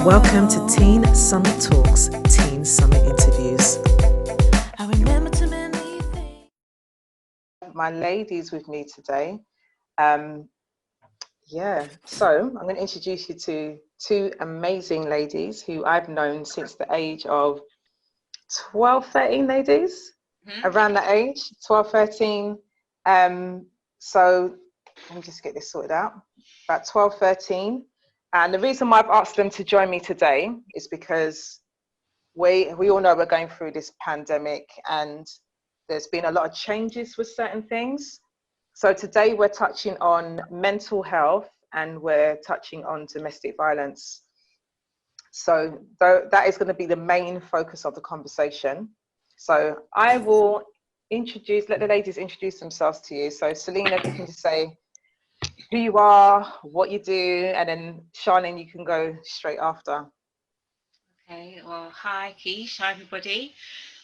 Welcome to Teen Summit Talks, Teen Summit Interviews. I remember too many things. My ladies with me today. So I'm going to introduce you to two amazing ladies who I've known since the age of 12, 13, ladies, around that age, 12, 13. So let me just get this sorted out. About 12, 13. And the reason why I've asked them to join me today is because we all know we're going through this pandemic and there's been a lot of changes with certain things. So today we're touching on mental health and we're touching on domestic violence. So that is going to be the main focus of the conversation. So I will let the ladies introduce themselves to you. So Selena, if you can just say who you are, what you do, and then Charlene, you can go straight after. Okay, well, hi Keish, hi everybody.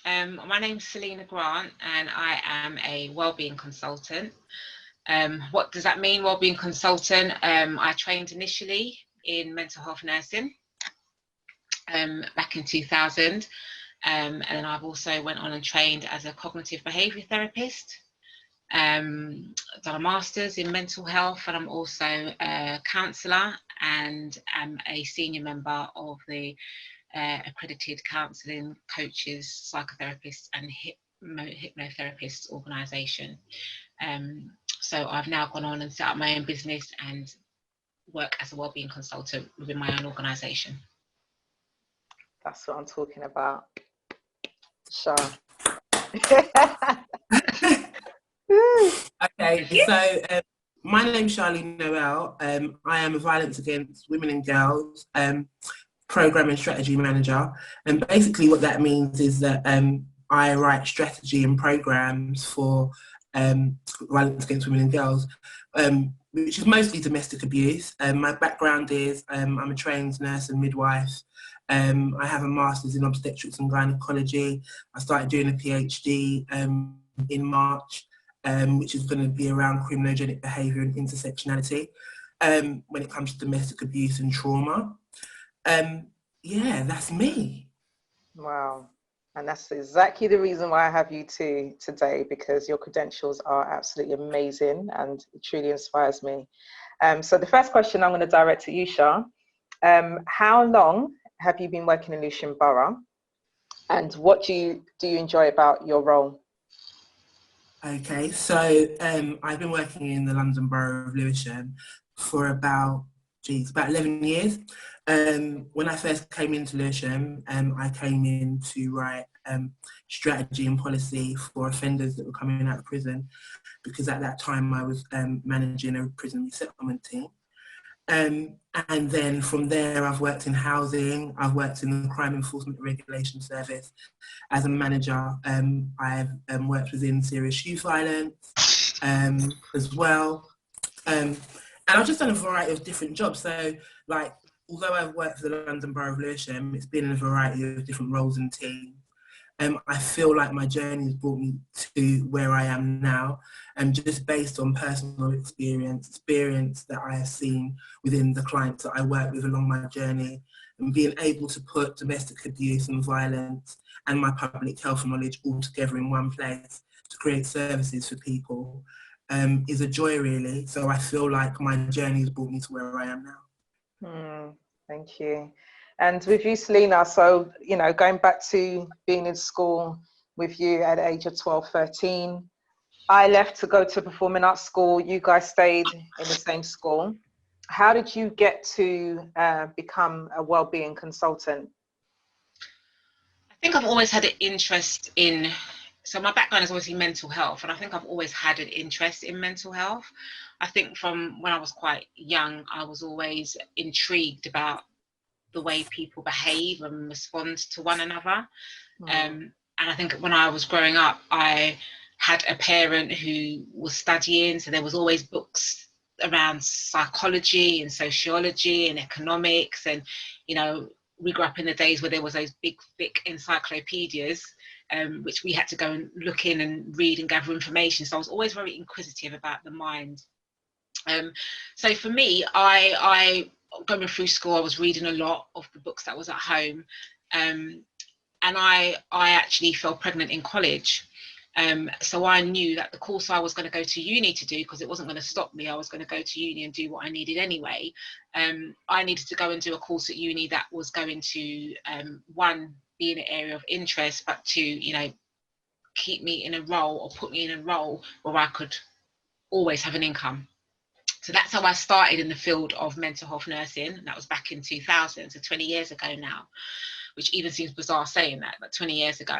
My name's Selena Grant and I am a wellbeing consultant. What does that mean, wellbeing consultant? I trained initially in mental health nursing back in 2000, and then I've also went on and trained as a cognitive behaviour therapist. Done a master's in mental health, and I'm also a counsellor and am a senior member of the accredited counselling coaches, psychotherapists and hypnotherapists organisation. So I've now gone on and set up my own business and work as a wellbeing consultant within my own organisation. That's what I'm talking about. Sure. Okay, so my name's Charlene Noel. I am a Violence Against Women and Girls program and strategy manager. And basically what that means is that I write strategy and programs for violence against women and girls, which is mostly domestic abuse. My background is I'm a trained nurse and midwife. I have a master's in obstetrics and gynecology. I started doing a PhD in March, which is going to be around criminogenic behaviour and intersectionality when it comes to domestic abuse and trauma. That's me. Wow. And that's exactly the reason why I have you two today, because your credentials are absolutely amazing and it truly inspires me. So the first question I'm going to direct to you, Shah. How long have you been working in Lewisham Borough, and what do you enjoy about your role? Okay, so I've been working in the London Borough of Lewisham for about 11 years. When I first came into Lewisham, I came in to write strategy and policy for offenders that were coming out of prison, because at that time I was managing a prison resettlement team. And then from there, I've worked in housing, I've worked in the Crime Enforcement Regulation Service as a manager. I've worked within serious youth violence as well. And I've just done a variety of different jobs. So, like, although I've worked for the London Borough of Lewisham, it's been in a variety of different roles and teams. I feel like my journey has brought me to where I am now, and just based on personal experience that I have seen within the clients that I work with along my journey, and being able to put domestic abuse and violence and my public health knowledge all together in one place to create services for people is a joy, really. So I feel like my journey has brought me to where I am now. Thank you. And with you, Selena, so, going back to being in school with you at the age of 12, 13, I left to go to performing arts school. You guys stayed in the same school. How did you get to become a wellbeing consultant? I think I've always had an interest in, so my background is obviously mental health, and I think I've always had an interest in mental health. I think from when I was quite young, I was always intrigued about the way people behave and respond to one another. And I think when I was growing up, I had a parent who was studying, so there was always books around psychology and sociology and economics, and we grew up in the days where there was those big thick encyclopedias, which we had to go and look in and read and gather information. So I was always very inquisitive about the mind. So for me, I going through school, I was reading a lot of the books that was at home. And I actually fell pregnant in college. So I knew that the course I was going to go to uni to do, because it wasn't going to stop me, I was going to go to uni and do what I needed anyway. I needed to go and do a course at uni that was going to, one, be in an area of interest, but two, you know, keep me in a role or put me in a role where I could always have an income. So that's how I started in the field of mental health nursing. And that was back in 2000, so 20 years ago now, which even seems bizarre saying that, but 20 years ago.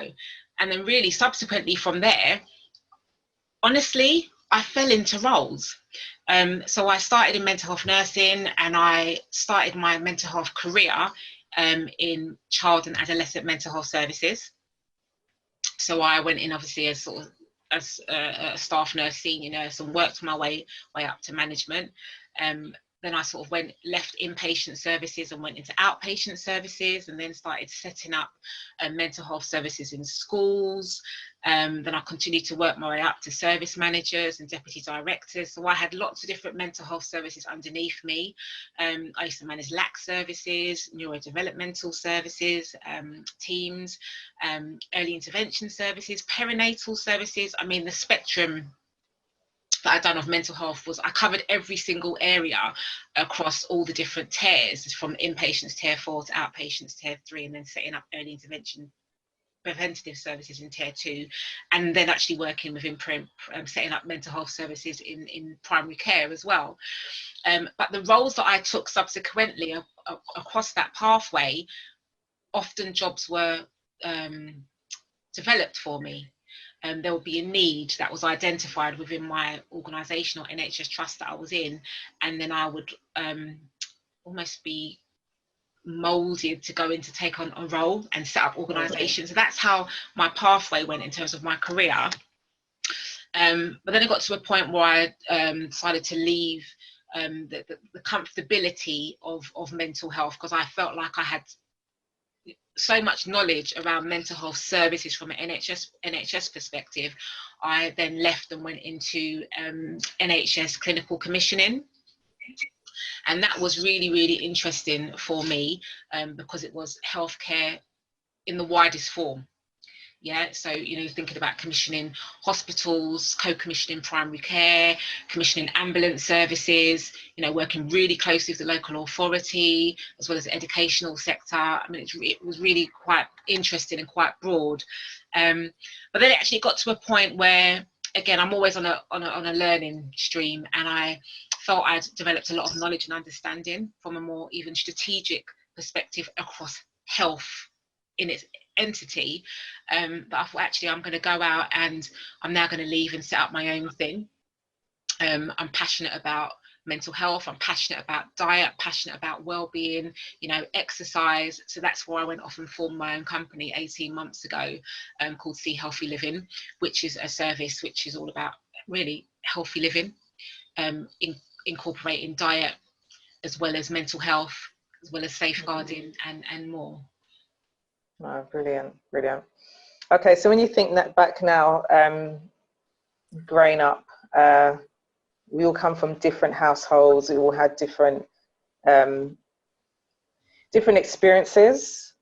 And then really subsequently from there, honestly, I fell into roles. So I started in mental health nursing, and I started my mental health career in child and adolescent mental health services. So I went in obviously as sort of as a staff nurse, senior nurse, and worked my way up to management. Then I sort of left inpatient services and went into outpatient services, and then started setting up mental health services in schools. Then I continued to work my way up to service managers and deputy directors. So I had lots of different mental health services underneath me. I used to manage LAC services, neurodevelopmental services, teams, early intervention services, perinatal services. I mean, the spectrum that I'd done of mental health was I covered every single area across all the different tiers, from inpatients tier 4 to outpatients tier 3, and then setting up early intervention preventative services in tier 2, and then actually working within setting up mental health services in primary care as well. But the roles that I took subsequently across that pathway, often jobs were developed for me. There would be a need that was identified within my organisation or NHS trust that I was in, and then I would almost be moulded to go in to take on a role and set up organisations. So that's how my pathway went in terms of my career. But then it got to a point where I decided to leave the comfortability of mental health, because I felt like I had so much knowledge around mental health services from an NHS perspective. I then left and went into NHS clinical commissioning. And that was really, really interesting for me, because it was healthcare in the widest form. Yeah, so, you know, thinking about commissioning hospitals, co-commissioning primary care, commissioning ambulance services, you know, working really closely with the local authority, as well as the educational sector. I mean, it was really quite interesting and quite broad. But then it actually got to a point where, again, I'm always on a learning stream, and I felt I'd developed a lot of knowledge and understanding from a more even strategic perspective across health in its entity, that I thought, actually, I'm going to go out and I'm now going to leave and set up my own thing. I'm passionate about mental health, I'm passionate about diet, passionate about well-being, you know, exercise. So that's where I went off and formed my own company 18 months ago, called See Healthy Living, which is a service which is all about really healthy living, incorporating diet as well as mental health, as well as safeguarding and more. Oh, brilliant, brilliant. Okay, so when you think that back now, growing up, we all come from different households. We all had different experiences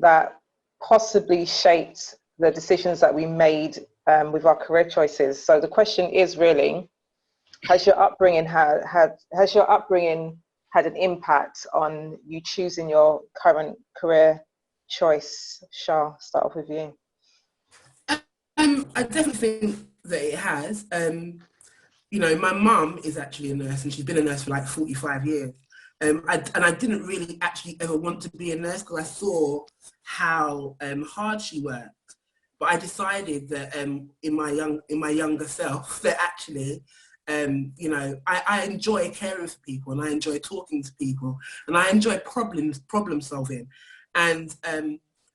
that possibly shaped the decisions that we made with our career choices. So the question is really, has your upbringing had an impact on you choosing your current career choice? Shah, start off with you. I definitely think that it has. You know, my mum is actually a nurse, and she's been a nurse for like 45 years. I didn't really actually ever want to be a nurse, because I saw how hard she worked. But I decided that in my younger self that actually, you know, I enjoy caring for people, and I enjoy talking to people, and I enjoy problem solving. And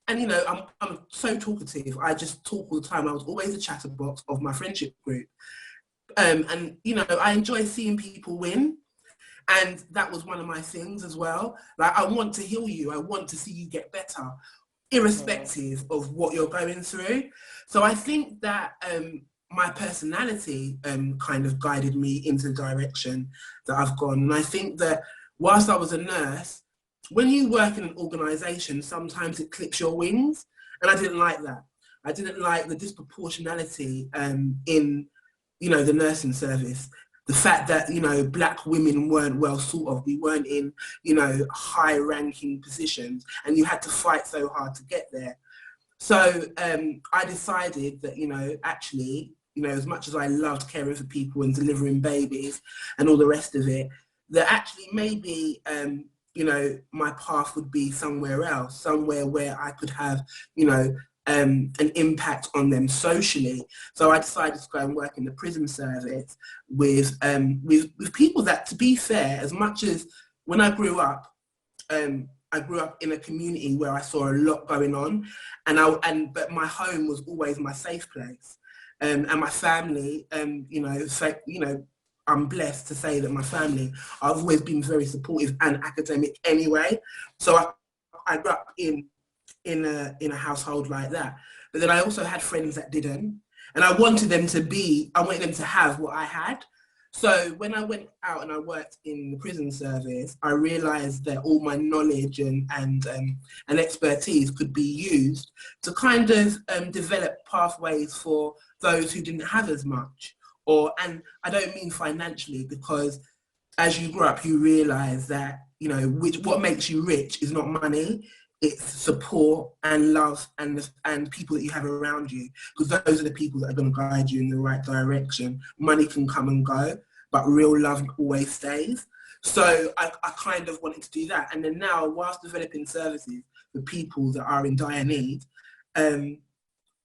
you know, I'm so talkative. I just talk all the time. I was always a chatterbox of my friendship group. And you know, I enjoy seeing people win. And that was one of my things as well. Like, I want to heal you. I want to see you get better, irrespective of what you're going through. So I think that my personality kind of guided me into the direction that I've gone. And I think that whilst I was a nurse, when you work in an organisation, sometimes it clips your wings, and I didn't like that. I didn't like the disproportionality in, you know, the nursing service. The fact that, you know, black women weren't well thought of. We weren't in, you know, high-ranking positions, and you had to fight so hard to get there. So I decided that, you know, actually, you know, as much as I loved caring for people and delivering babies and all the rest of it, that actually maybe, you know, my path would be somewhere else, somewhere where I could have, you know, an impact on them socially. So I decided to go and work in the prison service with people that, to be fair, as much as when I grew up in a community where I saw a lot going on, but my home was always my safe place, and my family, you know, I'm blessed to say that my family, I've always been very supportive and academic anyway. So I grew up in a household like that. But then I also had friends that didn't, and I wanted them to have what I had. So when I went out and I worked in the prison service, I realised that all my knowledge and expertise could be used to kind of develop pathways for those who didn't have as much. And I don't mean financially, because as you grow up, you realise that, you know, what makes you rich is not money. It's support and love and people that you have around you, because those are the people that are going to guide you in the right direction. Money can come and go, but real love always stays. So I kind of wanted to do that. And then now, whilst developing services for people that are in dire need,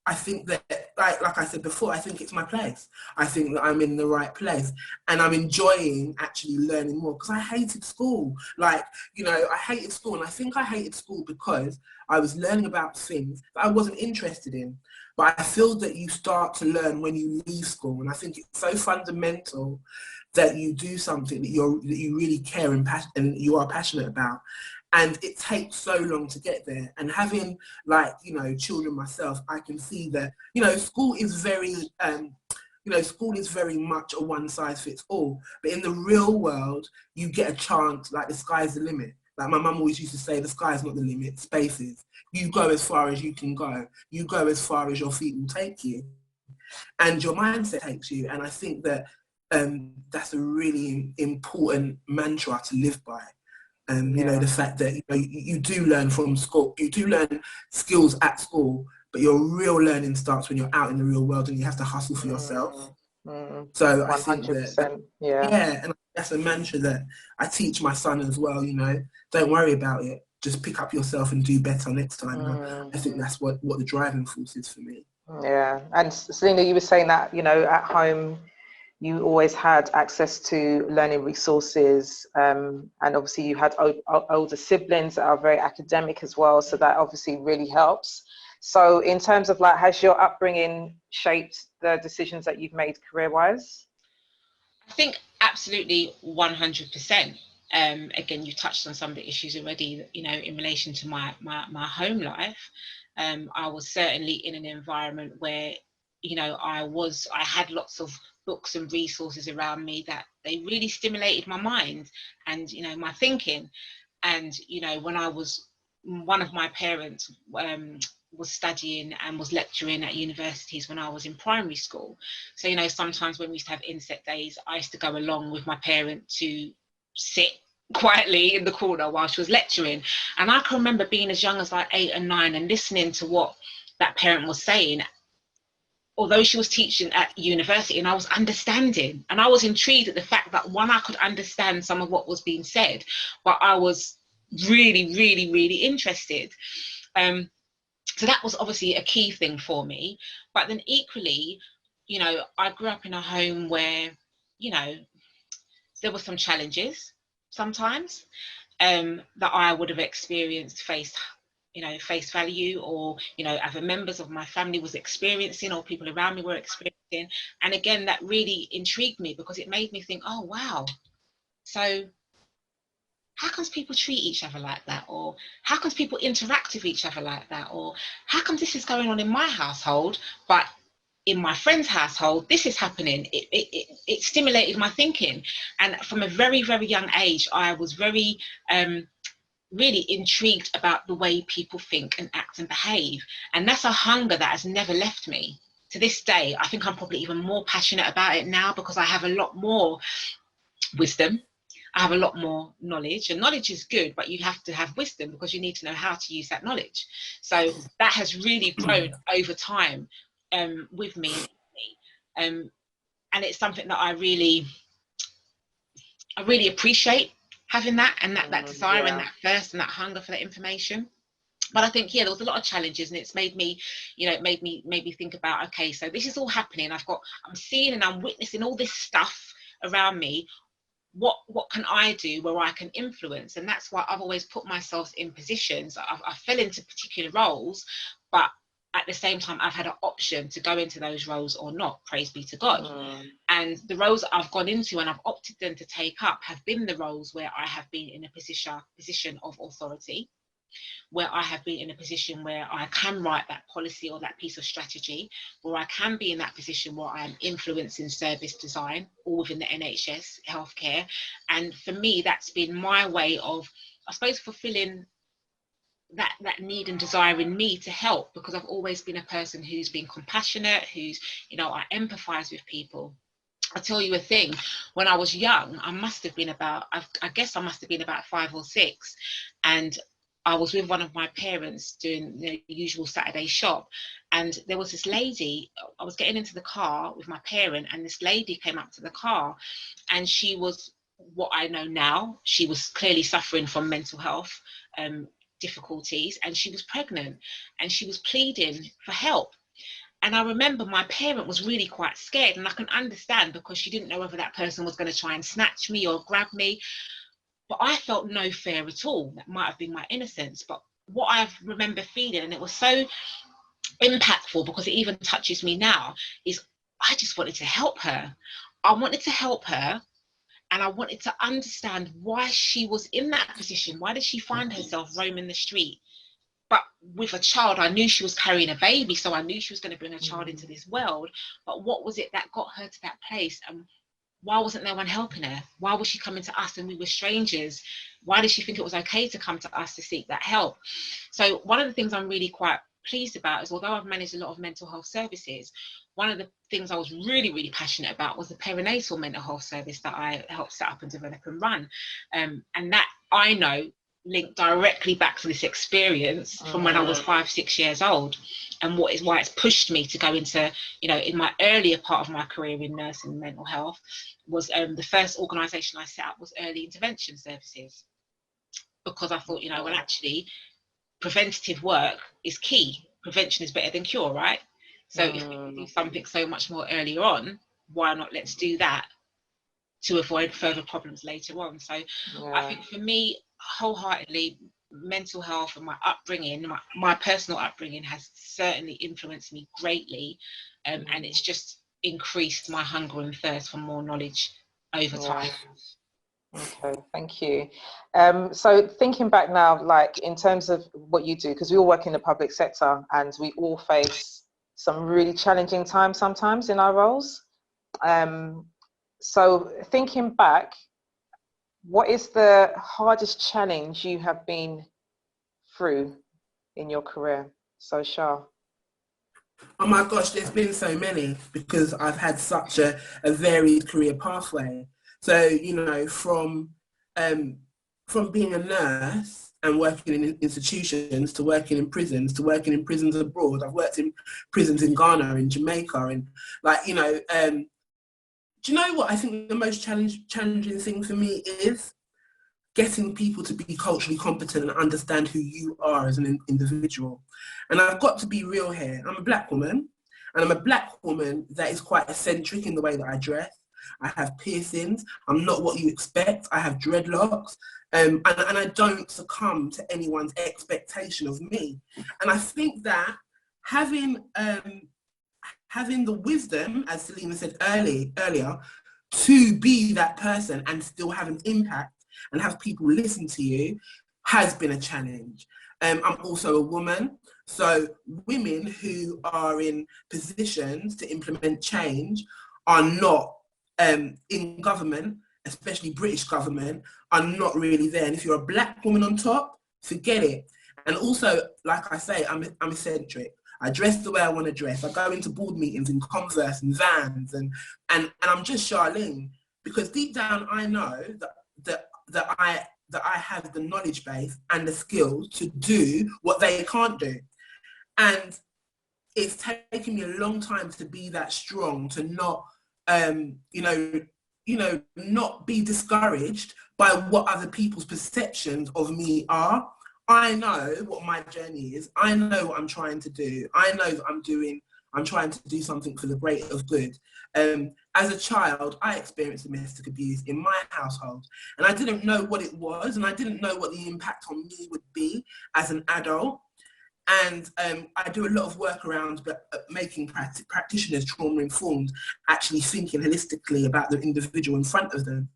I think that, like I said before, I think it's my place. I think that I'm in the right place, and I'm enjoying actually learning more, because I hated school. Like, you know, I hated school, and I think I hated school because I was learning about things that I wasn't interested in. But I feel that you start to learn when you leave school, and I think it's so fundamental that you do something that you really care and you are passionate about. And it takes so long to get there. And having, like, you know, children myself, I can see that, you know, school is very much a one size fits all. But in the real world, you get a chance, like, the sky's the limit. Like my mum always used to say, the sky's not the limit, space is. You go as far as you can go. You go as far as your feet will take you. And your mindset takes you. And I think that that's a really important mantra to live by. You know, the fact that, you know, you do learn from school, you do learn skills at school, but your real learning starts when you're out in the real world and you have to hustle for yourself. So 100%, I think and that's a mantra that I teach my son as well. You know, don't worry about it, just pick up yourself and do better next time. I think that's what the driving force is for me. Yeah. And Selena, you were saying that, you know, at home you always had access to learning resources, and obviously you had older siblings that are very academic as well, so that obviously really helps. So in terms of, like, has your upbringing shaped the decisions that you've made career-wise? I think absolutely 100%. Again, you touched on some of the issues already, you know, in relation to my home life. I was certainly in an environment where, you know, I had lots of books and resources around me that they really stimulated my mind and, you know, my thinking. And, you know, when one of my parents was studying and was lecturing at universities when I was in primary school. So, you know, sometimes when we used to have inset days, I used to go along with my parent to sit quietly in the corner while she was lecturing. And I can remember being as young as like 8 and 9 and listening to what that parent was saying, although she was teaching at university, and I was understanding, and I was intrigued at the fact that, one, I could understand some of what was being said, but I was really, really, really interested. So that was obviously a key thing for me. But then equally, you know, I grew up in a home where, you know, there were some challenges sometimes that I would have experienced face value, or, you know, other members of my family was experiencing, or people around me were experiencing. And again, that really intrigued me, because it made me think, oh wow, so how comes people treat each other like that? Or how comes people interact with each other like that? Or how come this is going on in my household, but in my friend's household, this is happening. It stimulated my thinking. And from a very, very young age, I was very really intrigued about the way people think and act and behave. And that's a hunger that has never left me. To this day, I think I'm probably even more passionate about it now because I have a lot more wisdom. I have a lot more knowledge, and knowledge is good, but you have to have wisdom because you need to know how to use that knowledge. So that has really grown over time with me. And it's something that I really appreciate, having that and that desire and that thirst and that hunger for that information. But I think, there was a lot of challenges, and it's made me, it made me think about, okay, so this is all happening. I'm seeing and I'm witnessing all this stuff around me. What can I do where I can influence? And that's why I've always put myself in positions. I fell into particular roles, but at the same time, I've had an option to go into those roles or not, praise be to God. And the roles that I've gone into and I've opted then to take up have been the roles where I have been in a position of authority, where I have been in a position where I can write that policy or that piece of strategy, where I can be in that position where I am influencing service design, all within the NHS healthcare. And for me, that's been my way of, I suppose, fulfilling that need and desire in me to help, because I've always been a person who's been compassionate, who's, I empathize with people. I'll tell you a thing, when I was young, I must have been about 5 or 6, and I was with one of my parents doing the usual Saturday shop, and there was this lady. I was getting into the car with my parent, and this lady came up to the car, and she was what I know now. She was clearly suffering from mental health difficulties, and she was pregnant, and she was pleading for help. And I remember my parent was really quite scared, and I can understand, because she didn't know whether that person was going to try and snatch me or grab me. But I felt no fear at all. That might have been my innocence. But what I remember feeling, and it was so impactful because it even touches me now, is I just wanted to help her. I wanted to help her, and I wanted to understand why she was in that position. Why did she find herself roaming the street? But with a child, I knew she was carrying a baby, so I knew she was going to bring a child into this world. But what was it that got her to that place? And why wasn't no one helping her? Why was she coming to us and we were strangers? Why did she think it was okay to come to us to seek that help? So one of the things I'm really quite pleased about is, although I've managed a lot of mental health services, one of the things I was really, really passionate about was the perinatal mental health service that I helped set up and develop and run. And that, I know, linked directly back to this experience from when I was 5-6 years old, and why it's pushed me to go into, in my earlier part of my career in nursing and mental health, was the first organisation I set up was early intervention services, because I thought, well, actually, preventative work is key. Prevention is better than cure, right? So if we can do something so much more earlier on, why not let's do that to avoid further problems later on? So I think for me, wholeheartedly, mental health and my upbringing, my personal upbringing, has certainly influenced me greatly, and it's just increased my hunger and thirst for more knowledge over time. Okay, thank you. So thinking back now, like in terms of what you do, because we all work in the public sector and we all face some really challenging times sometimes in our roles. So thinking back, what is the hardest challenge you have been through in your career? So Shah. Oh my gosh, there's been so many, because I've had such a varied career pathway. So, from being a nurse and working in institutions, to working in prisons, to working in prisons abroad. I've worked in prisons in Ghana, in Jamaica, and do you know what I think the most challenging thing for me is? Getting people to be culturally competent and understand who you are as an individual. And I've got to be real here. I'm a black woman, and I'm a black woman that is quite eccentric in the way that I dress. I have piercings. I'm not what you expect. I have dreadlocks. And I don't succumb to anyone's expectation of me. And I think that having the wisdom, as Selena said earlier, to be that person and still have an impact and have people listen to you, has been a challenge. I'm also a woman, so women who are in positions to implement change are not in government, especially British government, are not really there. And if you're a black woman on top, forget it. And also, like I say, I'm eccentric. I dress the way I want to dress. I go into board meetings in Converse and Vans, and I'm just Charlene, because deep down I know that I have the knowledge base and the skills to do what they can't do. And it's taken me a long time to be that strong, to not, not be discouraged by what other people's perceptions of me are. I know what my journey is. I know what I'm trying to do. I know that I'm trying to do something for the greater good. As a child, I experienced domestic abuse in my household, and I didn't know what it was, and I didn't know what the impact on me would be as an adult. And I do a lot of work around making practitioners trauma-informed, actually thinking holistically about the individual in front of them.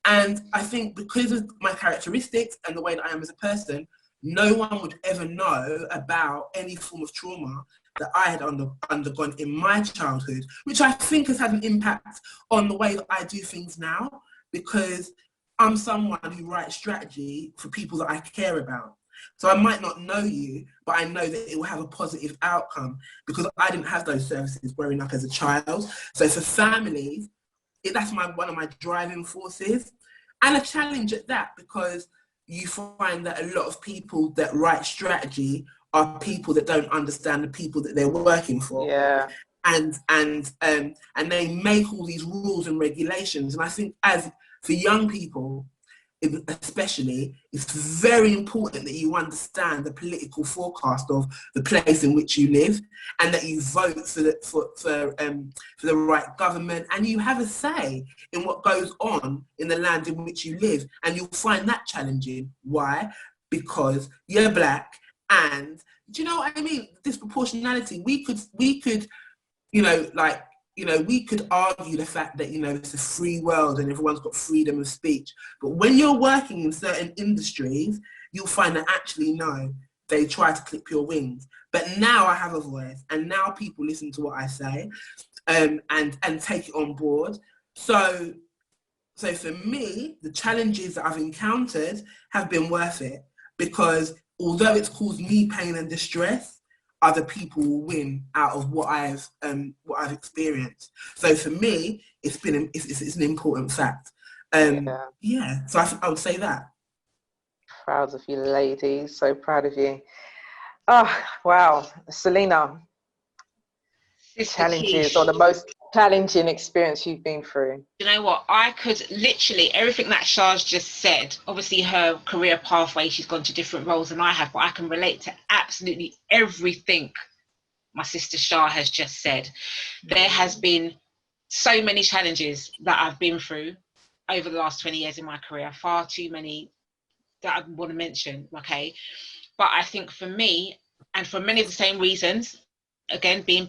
And I think because of my characteristics and the way that I am as a person, no one would ever know about any form of trauma that I had undergone in my childhood, which I think has had an impact on the way that I do things now, because I'm someone who writes strategy for people that I care about. So I might not know you, but I know that it will have a positive outcome because I didn't have those services growing up as a child. So for families, that's one of my driving forces, and a challenge at that, because you find that a lot of people that write strategy are people that don't understand the people that they're working for. Yeah. And they make all these rules and regulations. And I think for young people, especially, it's very important that you understand the political forecast of the place in which you live, and that you vote for the right government, and you have a say in what goes on in the land in which you live. And you'll find that challenging. Why? Because you're black, and do you know what I mean? Disproportionality. We could we could argue the fact that, it's a free world and everyone's got freedom of speech. But when you're working in certain industries, you'll find that actually, no, they try to clip your wings. But now I have a voice, and now people listen to what I say, and take it on board. So for me, the challenges that I've encountered have been worth it, because although it's caused me pain and distress, other people will win out of what I've experienced. So for me, it's an important fact. So I would say that. Proud of you, ladies. So proud of you. Oh, wow. Selena, challenges, or the most challenging experience you've been through? You know what? I could literally, everything that Shah's just said, obviously her career pathway, she's gone to different roles than I have, but I can relate to absolutely everything my sister Shah has just said. There has been so many challenges that I've been through over the last 20 years in my career, far too many that I want to mention, okay? But I think for me, and for many of the same reasons, again, being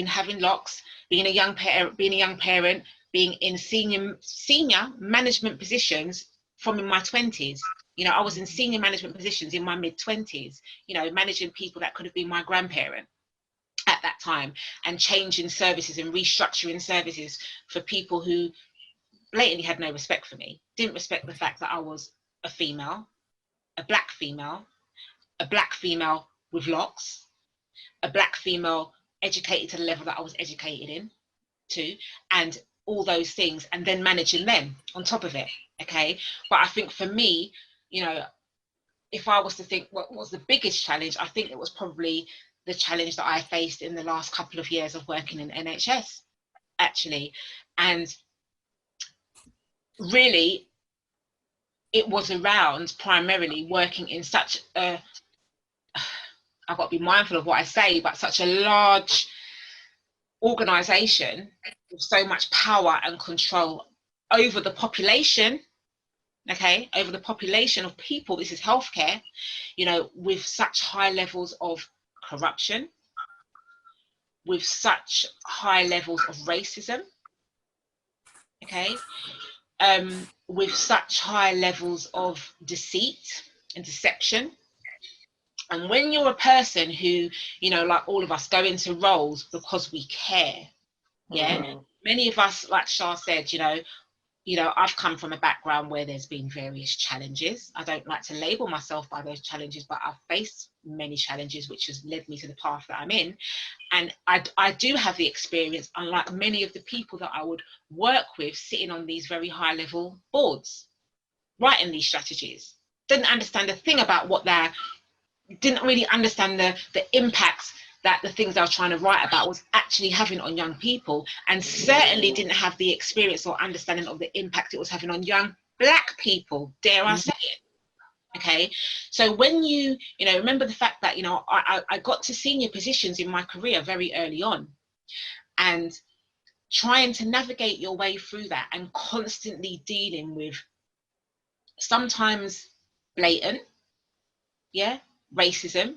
having locks, being a young parent, being in senior management positions from in my 20s. I was in senior management positions in my mid-20s, managing people that could have been my grandparent at that time, and changing services and restructuring services for people who blatantly had no respect for me, didn't respect the fact that I was a female, a black female with locks, a black female educated to the level that I was educated in too, and all those things, and then managing them on top of it, okay? But I think for me, if I was to think what was the biggest challenge, I think it was probably the challenge that I faced in the last couple of years of working in NHS, actually. And really, it was around primarily working in such a, I've got to be mindful of what I say, but such a large organisation with so much power and control over the population, okay, over the population of people. This is healthcare, with such high levels of corruption, with such high levels of racism, okay, with such high levels of deceit and deception. And when you're a person who, you know, like all of us, go into roles because we care, yeah. Many of us, like Shah said, you know, I've come from a background where there's been various challenges. I don't like to label myself by those challenges, but I've faced many challenges, which has led me to the path that I'm in. And I do have the experience, unlike many of the people that I would work with, sitting on these very high level boards, writing these strategies. Didn't understand a thing about what they're, didn't really understand the impacts that the things I was trying to write about was actually having on young people, and certainly didn't have the experience or understanding of the impact it was having on young Black people, dare I say it. Okay, so when you know, remember the fact that, you know, I got to senior positions in my career very early on, and trying to navigate your way through that and constantly dealing with sometimes blatant, racism,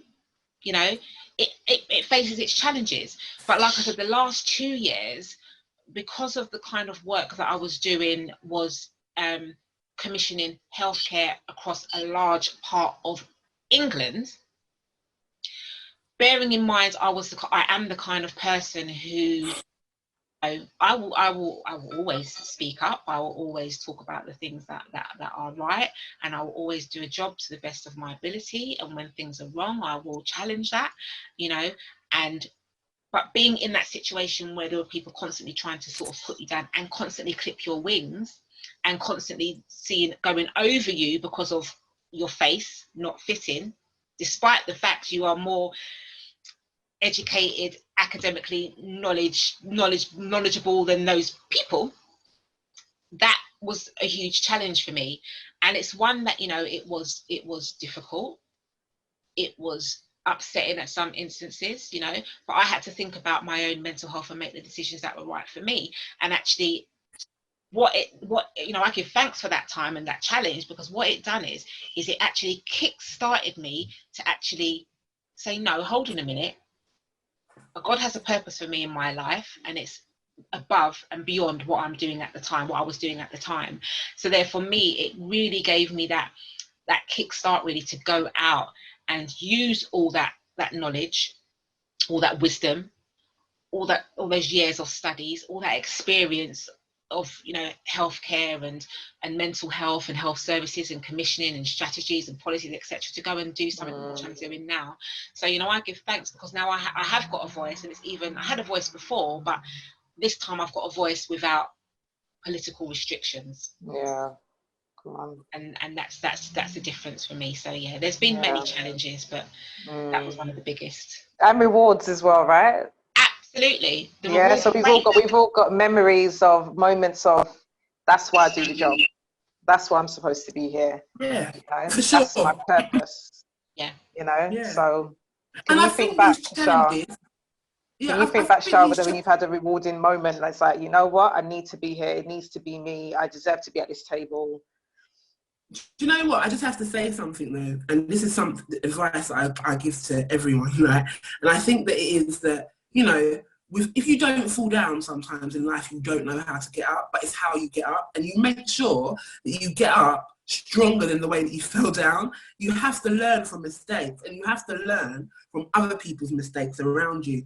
you know, it faces its challenges. But like I said, the last 2 years, because of the kind of work that I was doing, was commissioning healthcare across a large part of England, bearing in mind I am the kind of person who, I will always speak up. I will always talk about the things that are right, and I will always do a job to the best of my ability. And when things are wrong, I will challenge that, you know. But being in that situation where there were people constantly trying to sort of put you down and constantly clip your wings and constantly going over you because of your face not fitting, despite the fact you are more educated, academically knowledgeable than those people, that was a huge challenge for me. And it's one that, you know, it was difficult, it was upsetting at some instances, you know, but I had to think about my own mental health and make the decisions that were right for me. And actually you know, I give thanks for that time and that challenge, because what it done is it actually kick-started me to actually say, no, hold on a minute, God has a purpose for me in my life, and it's above and beyond what I was doing at the time. So therefore, me, it really gave me that kickstart, really, to go out and use all that knowledge, all that wisdom, all those years of studies, all that experience of, you know, healthcare and mental health and health services and commissioning and strategies and policies, etc., to go and do something which I'm doing now. So, you know, I give thanks, because now I have got a voice, and I had a voice before, but this time I've got a voice without political restrictions. Yeah, come on. And that's the difference for me. So yeah, there's been many challenges, but that was one of the biggest. And rewards as well, right? Absolutely. So we've all got memories of moments of, that's why I do the job. That's why I'm supposed to be here. Yeah, you know? for sure. That's my purpose. Yeah. You know. Yeah. So can you think back, Shah? Can you think back, Shah, when you've had a rewarding moment, like, you know what, I need to be here. It needs to be me. I deserve to be at this table. Do you know what? I just have to say something though, and this is some advice I give to everyone, right? And I think that it is that, you know, if you don't fall down sometimes in life, you don't know how to get up, but it's how you get up, and you make sure that you get up stronger than the way that you fell down. You have to learn from mistakes, and you have to learn from other people's mistakes around you.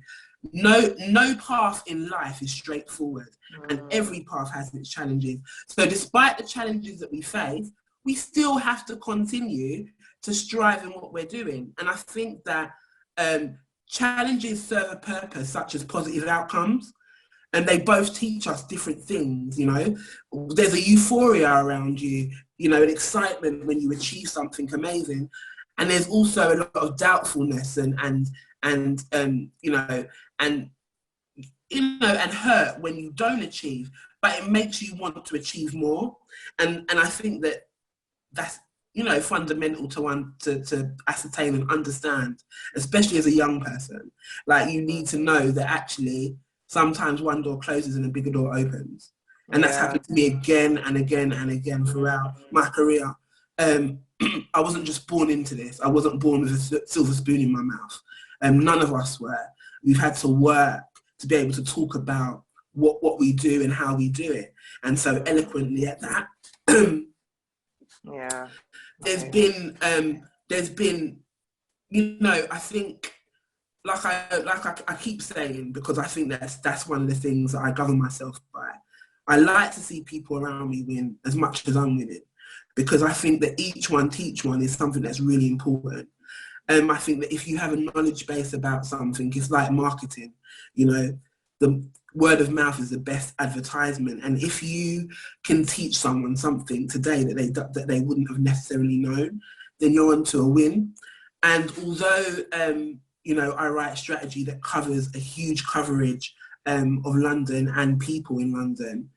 No path in life is straightforward, and every path has its challenges. So despite the challenges that we face, we still have to continue to strive in what we're doing. And I think that challenges serve a purpose, such as positive outcomes, and they both teach us different things, you know. There's a euphoria around you, you know, an excitement when you achieve something amazing. And there's also a lot of doubtfulness and hurt when you don't achieve, but it makes you want to achieve more. And I think that that's, you know, fundamental to ascertain and understand, especially as a young person. Like, you need to know that actually sometimes one door closes and a bigger door opens. And that's happened to me again and again and again throughout my career. I wasn't just born into this. I wasn't born with a silver spoon in my mouth. None of us were. We've had to work to be able to talk about what we do and how we do it. And so eloquently at that, Yeah. there's been, you know, I think, I keep saying, because I think that's one of the things that I govern myself by. I like to see people around me win as much as I'm winning, because I think that each one teach one is something that's really important. I think that if you have a knowledge base about something, it's like marketing. You know, the word of mouth is the best advertisement. And if you can teach someone something today that they wouldn't have necessarily known, then you're onto a win. And although you know, I write strategy that covers a huge coverage of London and people in London,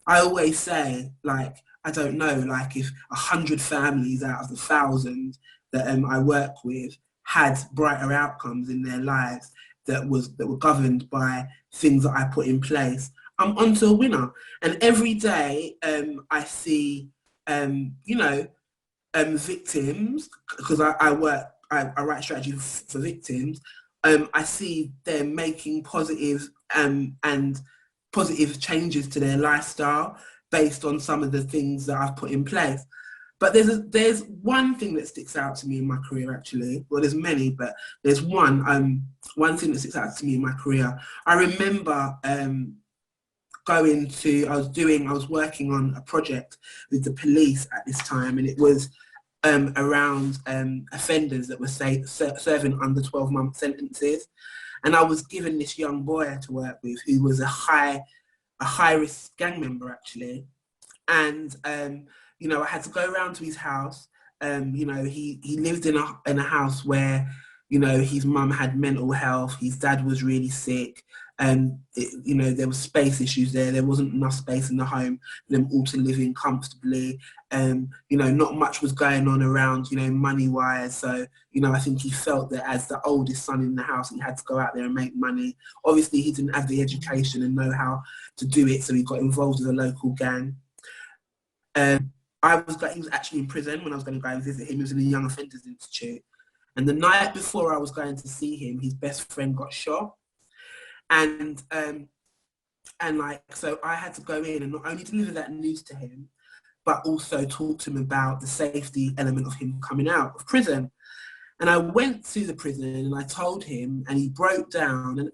I always say, like, I don't know, like if 100 families out of the 1,000 that I work with had brighter outcomes in their lives that were governed by things that I put in place, I'm onto a winner. And every day I see, you know, victims, because I write strategy for victims. I see them making positive and positive changes to their lifestyle based on some of the things that I've put in place. But there's one thing that sticks out to me in my career, actually. Well, there's many, but there's one thing that sticks out to me in my career. I remember I was working on a project with the police at this time, and it was around offenders that were serving under 12-month sentences. And I was given this young boy to work with who was a high-risk gang member, actually. And, you know, I had to go around to his house. You know, he lived in a house where, you know, his mum had mental health, his dad was really sick. You know, there was space issues there. There wasn't enough space in the home for them all to live in comfortably. You know, not much was going on around, you know, money-wise. So, you know, I think he felt that as the oldest son in the house, he had to go out there and make money. Obviously, he didn't have the education and know how to do it, so he got involved with a local gang. He was actually in prison when I was going to go and visit him. He was in the Young Offenders Institute. And the night before I was going to see him, his best friend got shot. And like, so I had to go in and not only deliver that news to him, but also talk to him about the safety element of him coming out of prison. And I went to the prison and I told him, and he broke down.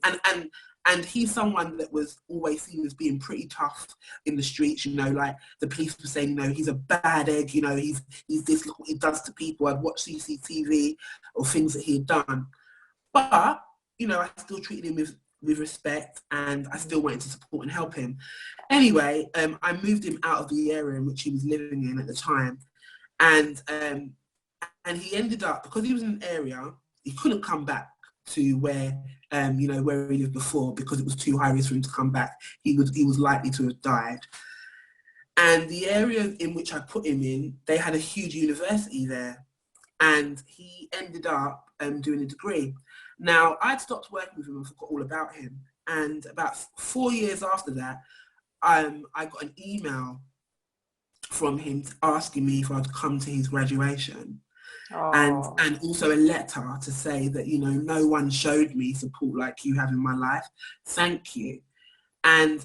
And he's someone that was always seen as being pretty tough in the streets, you know, like the police were saying, you know, he's a bad egg, you know, he's this, look what he does to people. I'd watch CCTV or things that he had done. But, you know, I still treated him with respect, and I still wanted to support and help him. Anyway, I moved him out of the area in which he was living in at the time. And he ended up, because he was in an area, he couldn't come back to where, you know, where he lived before, because it was too high risk for him to come back. He was likely to have died. And the area in which I put him in, they had a huge university there. And he ended up doing a degree. Now, I'd stopped working with him and forgot all about him. And about 4 years after that, I got an email from him asking me if I'd come to his graduation. And also a letter to say that, you know, no one showed me support like you have in my life. Thank you. And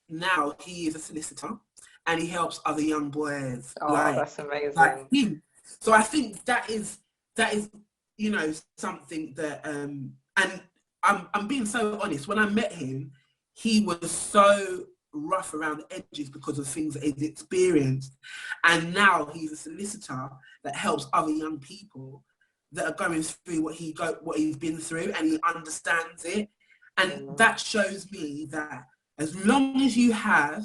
now he is a solicitor and he helps other young boys. That's amazing. Like him. So I think that is, you know, something that, and I'm being so honest, when I met him, he was so rough around the edges because of things that he's experienced. And now he's a solicitor that helps other young people that are going through what he's been through, and he understands it. And that shows me that as long as you have,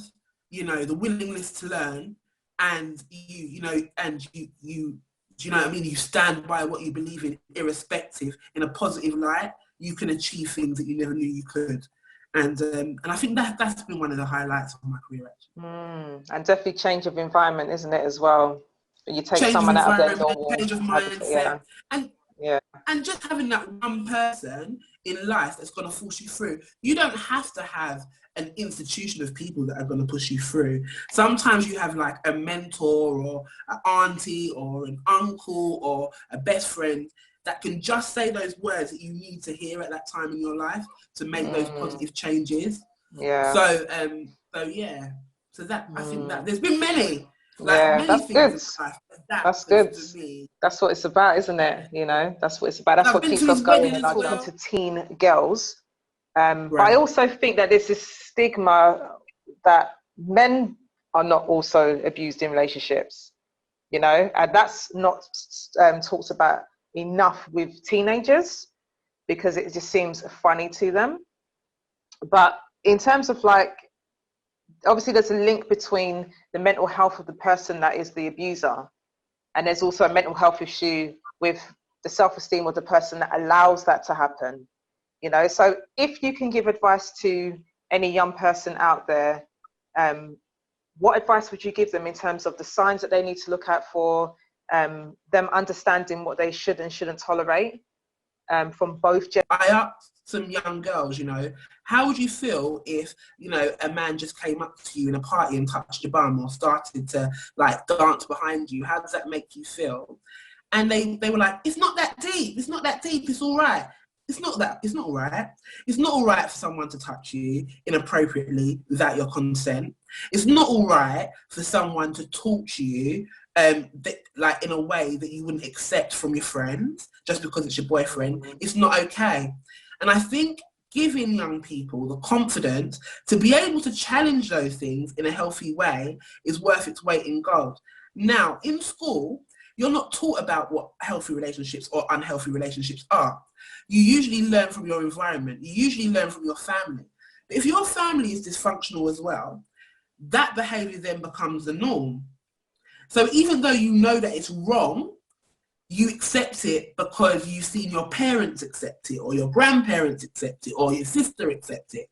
you know, the willingness to learn, and you know what I mean, you stand by what you believe in, irrespective, in a positive light, you can achieve things that you never knew you could. And I think that's been one of the highlights of my career, actually. And definitely change of environment, isn't it, as well? You take someone out of their normal change of mindset, and just having that one person in life that's going to force you through. You don't have to have an institution of people that are going to push you through. Sometimes you have like a mentor or an auntie or an uncle or a best friend that can just say those words that you need to hear at that time in your life to make those positive changes. Yeah. So yeah. So that I think that there's been many, Yeah, many that's things good. in life, but that That's good. for me. That's what it's about, isn't it? You know, that's what it's about. And That's I've what been keeps to us his going wedding when as talking well. to teen girls. But I Right. also think that there's this stigma that men are not also abused in relationships, you know, and that's not talked about enough with teenagers because it just seems funny to them. But in terms of like, obviously there's a link between the mental health of the person that is the abuser, and there's also a mental health issue with the self-esteem of the person that allows that to happen. You know, so if you can give advice to any young person out there, what advice would you give them in terms of the signs that they need to look out for, them understanding what they should and shouldn't tolerate, from both genders? I asked some young girls, you know, how would you feel if, you know, a man just came up to you in a party and touched your bum or started to like dance behind you? How does that make you feel? And they were like, it's not that deep. It's not that deep. It's all right. It's not all right. It's not all right for someone to touch you inappropriately without your consent. It's not all right for someone to talk to you like in a way that you wouldn't accept from your friends just because it's your boyfriend. It's not okay. And I think giving young people the confidence to be able to challenge those things in a healthy way is worth its weight in gold. Now, in school, you're not taught about what healthy relationships or unhealthy relationships are. You usually learn from your environment. You usually learn from your family. But if your family is dysfunctional as well, that behavior then becomes the norm. So even though you know that it's wrong, you accept it because you've seen your parents accept it or your grandparents accept it or your sister accept it.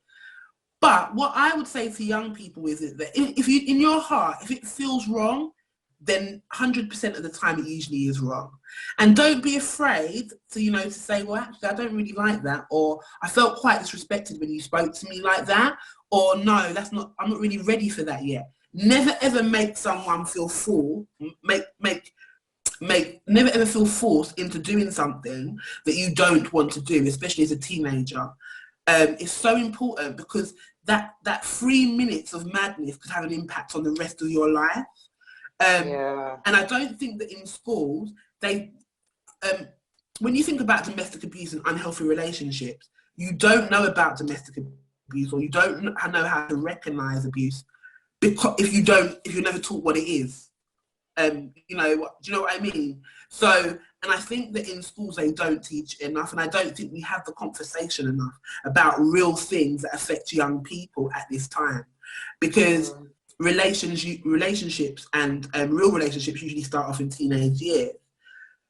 But what I would say to young people is that if you, in your heart, if it feels wrong, then 100% of the time it usually is wrong. And don't be afraid to, you know, to say, well, actually, I don't really like that, or I felt quite disrespected when you spoke to me like that, or no, I'm not really ready for that yet. Never ever make someone feel never ever feel forced into doing something that you don't want to do, especially as a teenager. It's so important because that 3 minutes of madness could have an impact on the rest of your life. And I don't think that in schools, when you think about domestic abuse and unhealthy relationships, you don't know about domestic abuse or you don't know how to recognize abuse because if you're never taught what it is. You know, do you know what I mean? So, and I think that in schools they don't teach enough, and I don't think we have the conversation enough about real things that affect young people at this time, because relationships and real relationships usually start off in teenage years.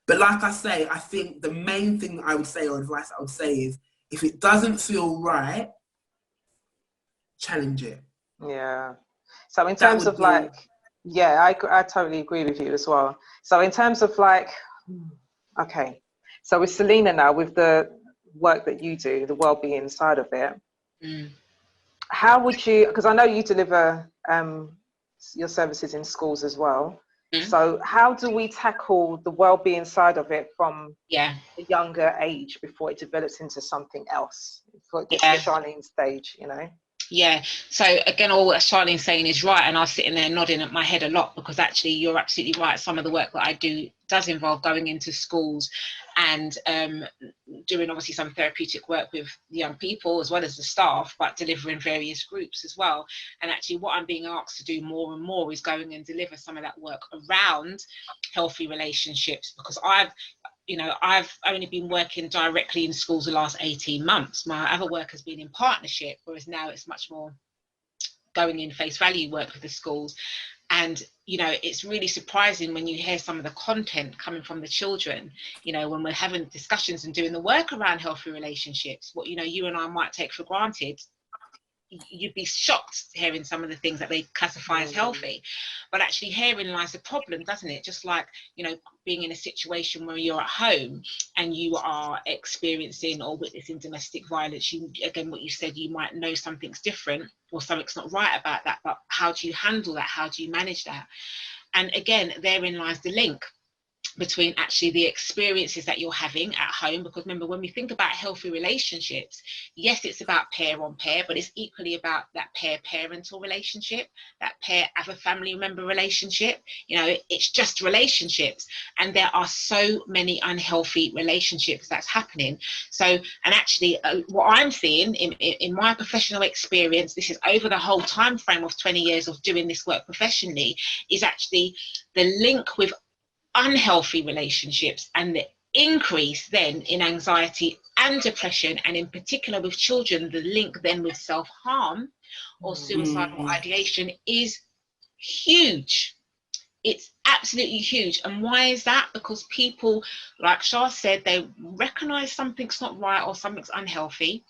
But like I say, I think the main thing that I would say, or advice I would say, is if it doesn't feel right, challenge it. Yeah. So in terms of like, yeah, I totally agree with you as well. So in terms of like, okay, so with Selena now, with the work that you do, the well-being side of it, how would you, because I know you deliver your services in schools as well. So how do we tackle the well-being side of it from a younger age before it develops into something else, before it gets to Charlene's stage, you know? Yeah, so again, all what Charlene's saying is right, and I was sitting there nodding at my head a lot because actually you're absolutely right. Some of the work that I do does involve going into schools and doing obviously some therapeutic work with young people as well as the staff, but delivering various groups as well. And actually what I'm being asked to do more and more is going and deliver some of that work around healthy relationships, because I've only been working directly in schools the last 18 months. My other work has been in partnership, whereas now it's much more going in face value work with the schools. And, you know, it's really surprising when you hear some of the content coming from the children, you know, when we're having discussions and doing the work around healthy relationships, what, you know, you and I might take for granted. You'd be shocked hearing some of the things that they classify as healthy, but actually herein lies the problem, doesn't it? Just like, you know, being in a situation where you're at home and you are experiencing or witnessing domestic violence, again, what you said, you might know something's different or something's not right about that, but how do you handle that? How do you manage that? And again, therein lies the link. between actually the experiences that you're having at home. Because remember, when we think about healthy relationships, yes, it's about pair on pair, but it's equally about that pair parental relationship, that pair other family member relationship. You know, it's just relationships, and there are so many unhealthy relationships that's happening. So, and actually what I'm seeing in my professional experience, this is over the whole time frame of 20 years of doing this work professionally, is actually the link with unhealthy relationships and the increase then in anxiety and depression, and in particular with children, the link then with self-harm or suicidal ideation is huge. It's absolutely huge. And why is that? Because people, like Shah said, they recognize something's not right or something's unhealthy.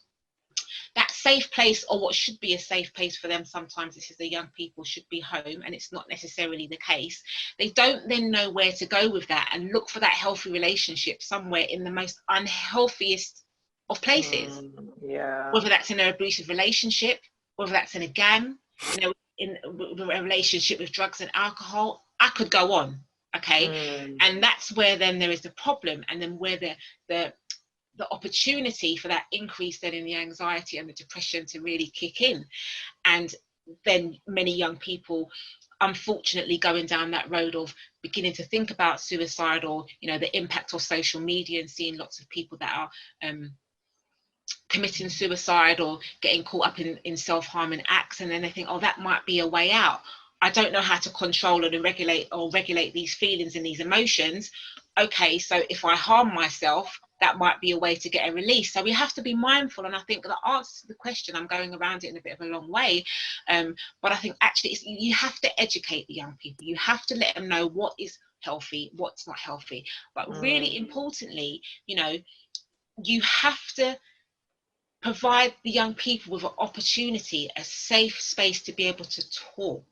That safe place, or what should be a safe place for them, sometimes this is the young people, should be home, and it's not necessarily the case. They don't then know where to go with that and look for that healthy relationship somewhere in the most unhealthiest of places. Yeah. Whether that's in an abusive relationship, whether that's in a gang, you know, in a relationship with drugs and alcohol, I could go on. Okay. And that's where then there is the problem, and then where the opportunity for that increase then in the anxiety and the depression to really kick in. And then many young people, unfortunately, going down that road of beginning to think about suicide, or, you know, the impact of social media and seeing lots of people that are committing suicide or getting caught up in self-harming acts, and then they think, oh, that might be a way out. I don't know how to control and regulate these feelings and these emotions. Okay, so if I harm myself, that might be a way to get a release. So we have to be mindful. And I think the answer to the question, I'm going around it in a bit of a long way, but I think actually you have to educate the young people. You have to let them know what is healthy, what's not healthy. But really importantly, you know, you have to provide the young people with an opportunity, a safe space to be able to talk,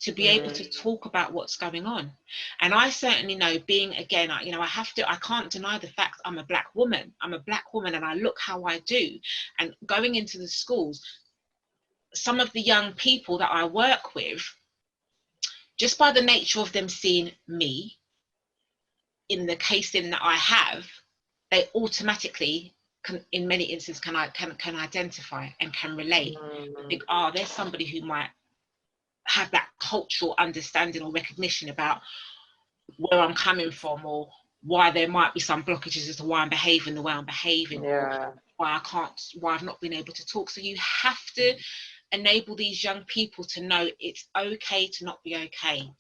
to be able to talk about what's going on. And I certainly know, being, again, you know, I can't deny the fact I'm a black woman. I'm a black woman, and I look how I do. And going into the schools, some of the young people that I work with, just by the nature of them seeing me in the casing that I have, they automatically in many instances can identify and can relate. Think, oh, there's somebody who might have that cultural understanding or recognition about where I'm coming from, or why there might be some blockages as to why I'm behaving the way I'm behaving, or why I've not been able to talk. So you have to enable these young people to know it's okay to not be okay.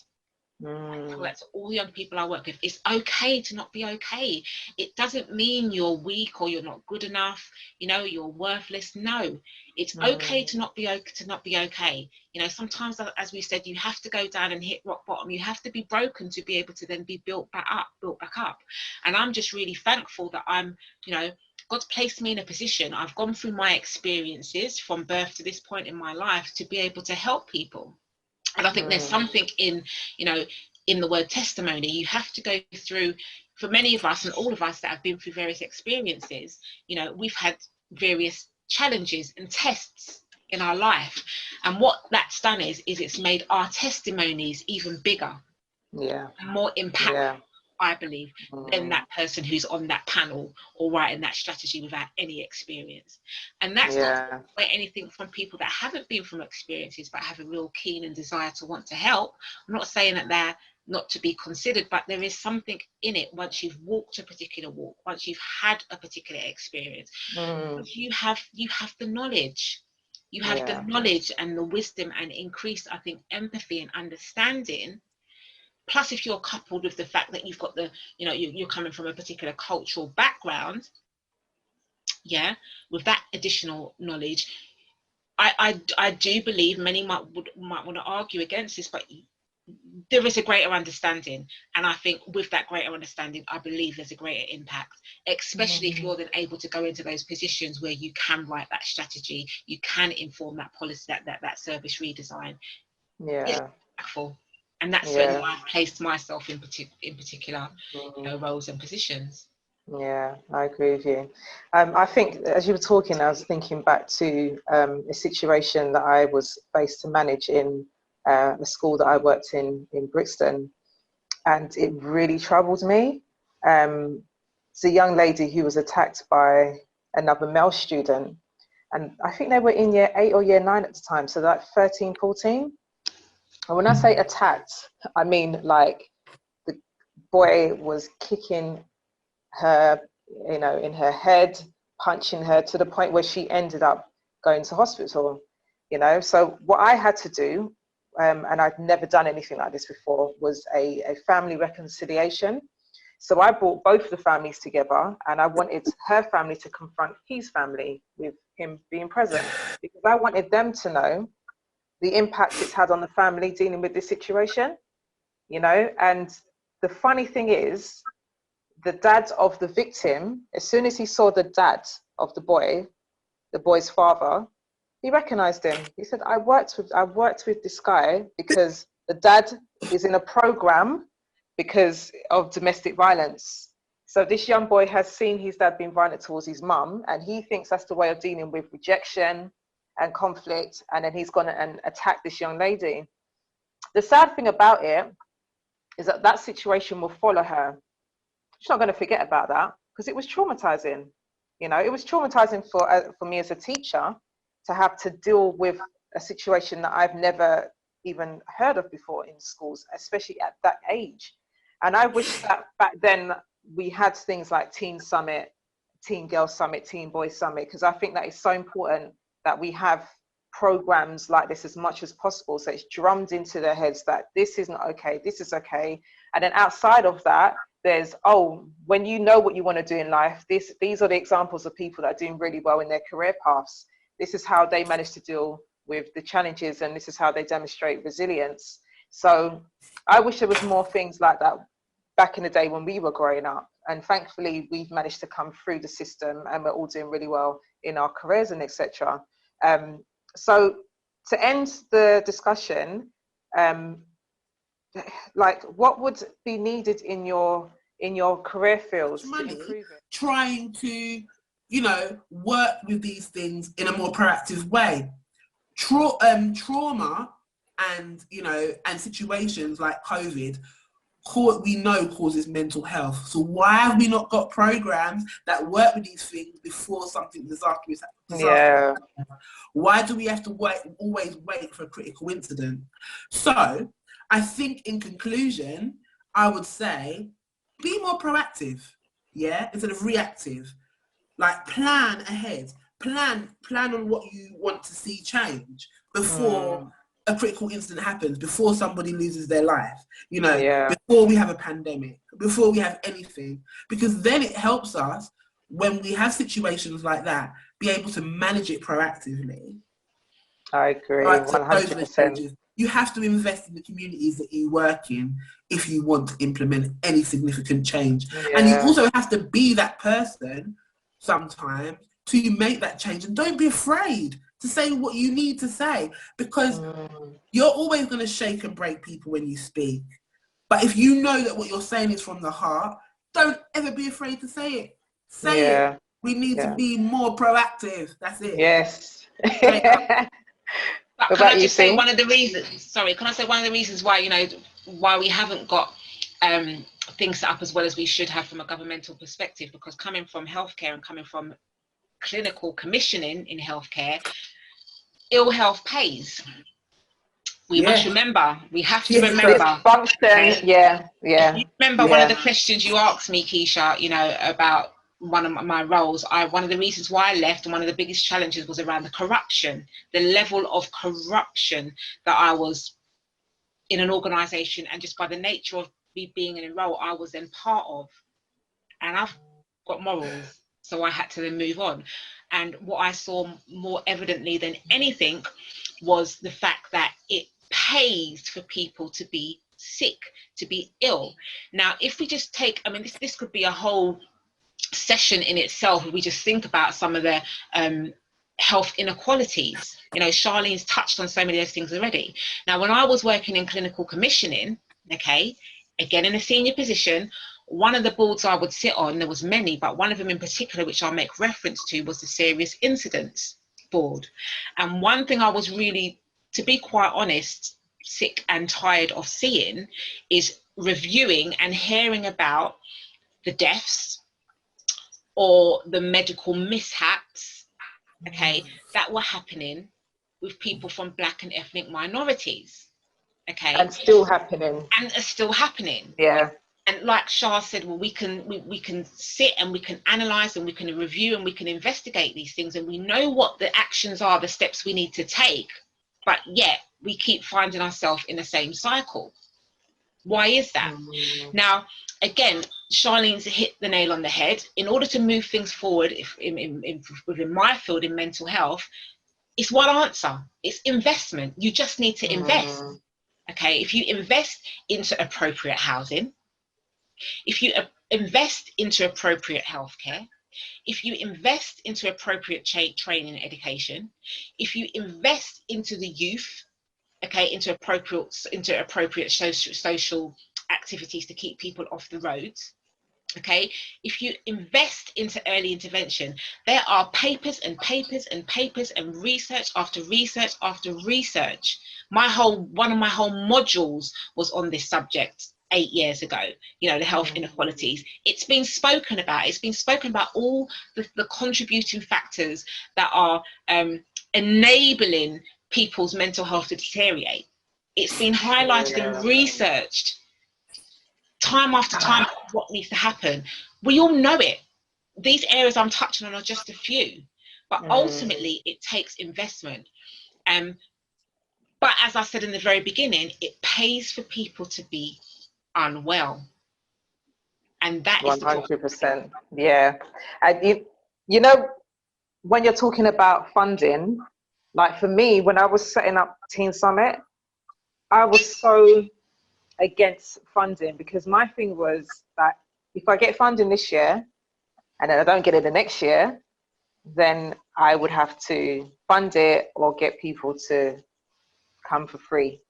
That's all young people I work with. It's okay to not be okay. It doesn't mean you're weak or you're not good enough, you know, you're worthless. No, it's okay to not be okay. You know, sometimes, as we said, you have to go down and hit rock bottom. You have to be broken to be able to then be built back up. And I'm just really thankful that I'm, you know, God's placed me in a position. I've gone through my experiences from birth to this point in my life to be able to help people. And I think there's something in, you know, in the word testimony. You have to go through, for many of us and all of us that have been through various experiences, you know, we've had various challenges and tests in our life. And what that's done is it's made our testimonies even bigger, more impactful, I believe, than that person who's on that panel or writing that strategy without any experience. And that's not to take anything from people that haven't been from experiences but have a real keen and desire to want to help. I'm not saying that they're not to be considered, but there is something in it once you've walked a particular walk, once you've had a particular experience, you have the knowledge. You have the knowledge and the wisdom and increased, I think, empathy and understanding. Plus, if you're coupled with the fact that you've got the, you know, you're coming from a particular cultural background, with that additional knowledge, I do believe many might want to argue against this, but there is a greater understanding. And I think with that greater understanding, I believe there's a greater impact, especially if you're then able to go into those positions where you can write that strategy, you can inform that policy, that service redesign. It's impactful. And that's when I've placed myself in particular, you know, roles and positions. Yeah, I agree with you. I think as you were talking, I was thinking back to a situation that I was based to manage in the school that I worked in Brixton. and it really troubled me. It's a young lady who was attacked by another male student, and I think they were in year 8 or year 9 at the time, so like 13, 14. And when I say attacked, I mean like the boy was kicking her, you know, in her head, punching her to the point where she ended up going to hospital, you know. So what I had to do, and I'd never done anything like this before, was a family reconciliation. So I brought both of the families together, and I wanted her family to confront his family with him being present, because I wanted them to know the impact it's had on the family dealing with this situation, you know. And the funny thing is, the dad of the victim, as soon as he saw the dad of the boy's father, he recognized him. He said, I worked with this guy because the dad is in a program because of domestic violence. So this young boy has seen his dad being violent towards his mum, and he thinks that's the way of dealing with rejection and conflict, and then he's gone and attack this young lady. The sad thing about it is that that situation will follow her. She's not going to forget about that, because it was traumatizing. You know, it was traumatizing for me as a teacher to have to deal with a situation that I've never even heard of before in schools, especially at that age. And I wish that back then we had things like Teen Summit, Teen Girl Summit, Teen Boy Summit, because I think that is so important that we have programs like this as much as possible, so it's drummed into their heads that this isn't okay, this is okay. And then outside of that, there's, oh, when you know what you want to do in life, these are the examples of people that are doing really well in their career paths. This is how they manage to deal with the challenges, and this is how they demonstrate resilience. So I wish there was more things like that back in the day when we were growing up. And thankfully, we've managed to come through the system, and we're all doing really well in our careers and etc. So to end the discussion, like, what would be needed in your career fields to improve it? Trying to, you know, work with these things in a more proactive way. Trauma and, you know, and situations like COVID, we know causes mental health. So why have we not got programs that work with these things before something disastrous happens? Yeah. Why do we have to always wait for a critical incident? So I think in conclusion, I would say, be more proactive, yeah, instead of reactive. Like, plan ahead, plan on what you want to see change before a critical incident happens, before somebody loses their life, you know, before we have a pandemic, before we have anything, because then it helps us when we have situations like that, be able to manage it proactively. I agree, right, 100%. You have to invest in the communities that you work in if you want to implement any significant change. And you also have to be that person sometimes to make that change. And don't be afraid to say what you need to say, because you're always going to shake and break people when you speak. But if you know that what you're saying is from the heart, don't ever be afraid to say it. Say it. We need to be more proactive. That's it. Yes. But can I just say one of the reasons, sorry, can I say one of the reasons why, you know, why we haven't got things set up as well as we should have from a governmental perspective, because coming from healthcare and coming from clinical commissioning in healthcare, ill health pays. We must remember, we have to remember. Function, Remember one of the questions you asked me, Keisha, you know, about one of my roles, one of the reasons why I left, and one of the biggest challenges was around the corruption, the level of corruption that I was in an organisation, and just by the nature of me being in a role I was then part of, and I've got morals, so I had to then move on. And what I saw more evidently than anything was the fact that it pays for people to be sick, to be ill. Now, if we just take, I mean, this could be a whole session in itself if we just think about some of the health inequalities. You know, Charlene's touched on so many of those things already. Now, when I was working in clinical commissioning, okay, again in a senior position, one of the boards I would sit on, there was many, but one of them in particular, which I'll make reference to, was the serious incidents board. And one thing I was really, to be quite honest, sick and tired of seeing is reviewing and hearing about the deaths or the medical mishaps, okay, that were happening with people from Black and ethnic minorities, okay, And still happening. and are still happening. Yeah. And like Shah said, well, we can sit and we can analyze and we can review and we can investigate these things, and we know what the actions are, the steps we need to take, but yet we keep finding ourselves in the same cycle. Why is that? Now, again, Charlene's hit the nail on the head. In order to move things forward within my field in mental health, it's one answer. It's investment. You just need to invest. Okay, if you invest into appropriate housing, if you invest into appropriate healthcare, if you invest into appropriate training and education, if you invest into the youth, okay, into appropriate social activities to keep people off the roads, okay, if you invest into early intervention, there are papers and papers and papers and research after research after research. One of my whole modules was on this subject 8 years ago, you know, the health inequalities. It's been spoken about. It's been spoken about all the contributing factors that are enabling people's mental health to deteriorate. It's been highlighted and researched time after time what needs to happen. We all know it. These areas I'm touching on are just a few, but ultimately it takes investment. But as I said in the very beginning, it pays for people to be unwell, and that is 100%. Yeah. And you know, when you're talking about funding, like for me, when I was setting up Teen Summit, I was so against funding, because my thing was that if I get funding this year and then I don't get it the next year, then I would have to fund it or get people to come for free.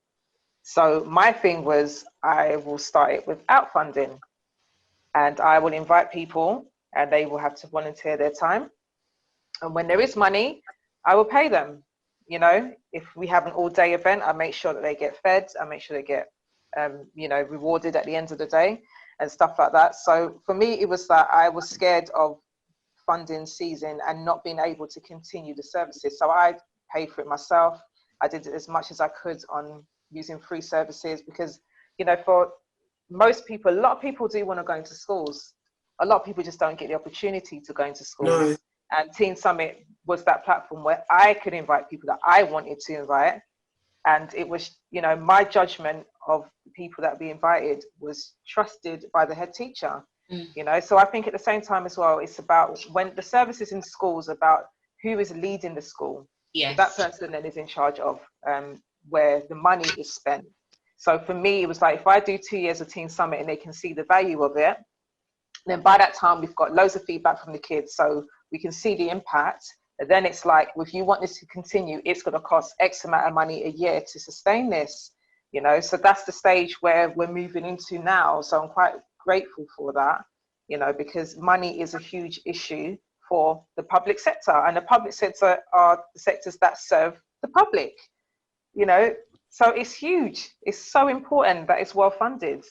So my thing was, I will start it without funding, and I will invite people and they will have to volunteer their time. And when there is money, I will pay them. You know, if we have an all-day event, I make sure that they get fed. I make sure they get, you know, rewarded at the end of the day and stuff like that. So for me, it was that I was scared of funding season and not being able to continue the services. So I paid for it myself. I did it as much as I could on using free services, because, you know, for most people, a lot of people do want to go into schools. A lot of people just don't get the opportunity to go into schools. No. And Teen Summit was that platform where I could invite people that I wanted to invite. And it was, you know, my judgment of the people that we invited was trusted by the head teacher, you know. So I think at the same time as well, it's about, when the services in schools, about who is leading the school. Yes. That person then is in charge of where the money is spent. So for me, it was like, if I do 2 years of Teen Summit and they can see the value of it, then by that time we've got loads of feedback from the kids, so we can see the impact. And then it's like, if you want this to continue, it's going to cost X amount of money a year to sustain this, you know. So that's the stage where we're moving into now. So I'm quite grateful for that, you know, because money is a huge issue for the public sector, and the public sector are the sectors that serve the public, you know. So it's huge. It's so important that it's well funded.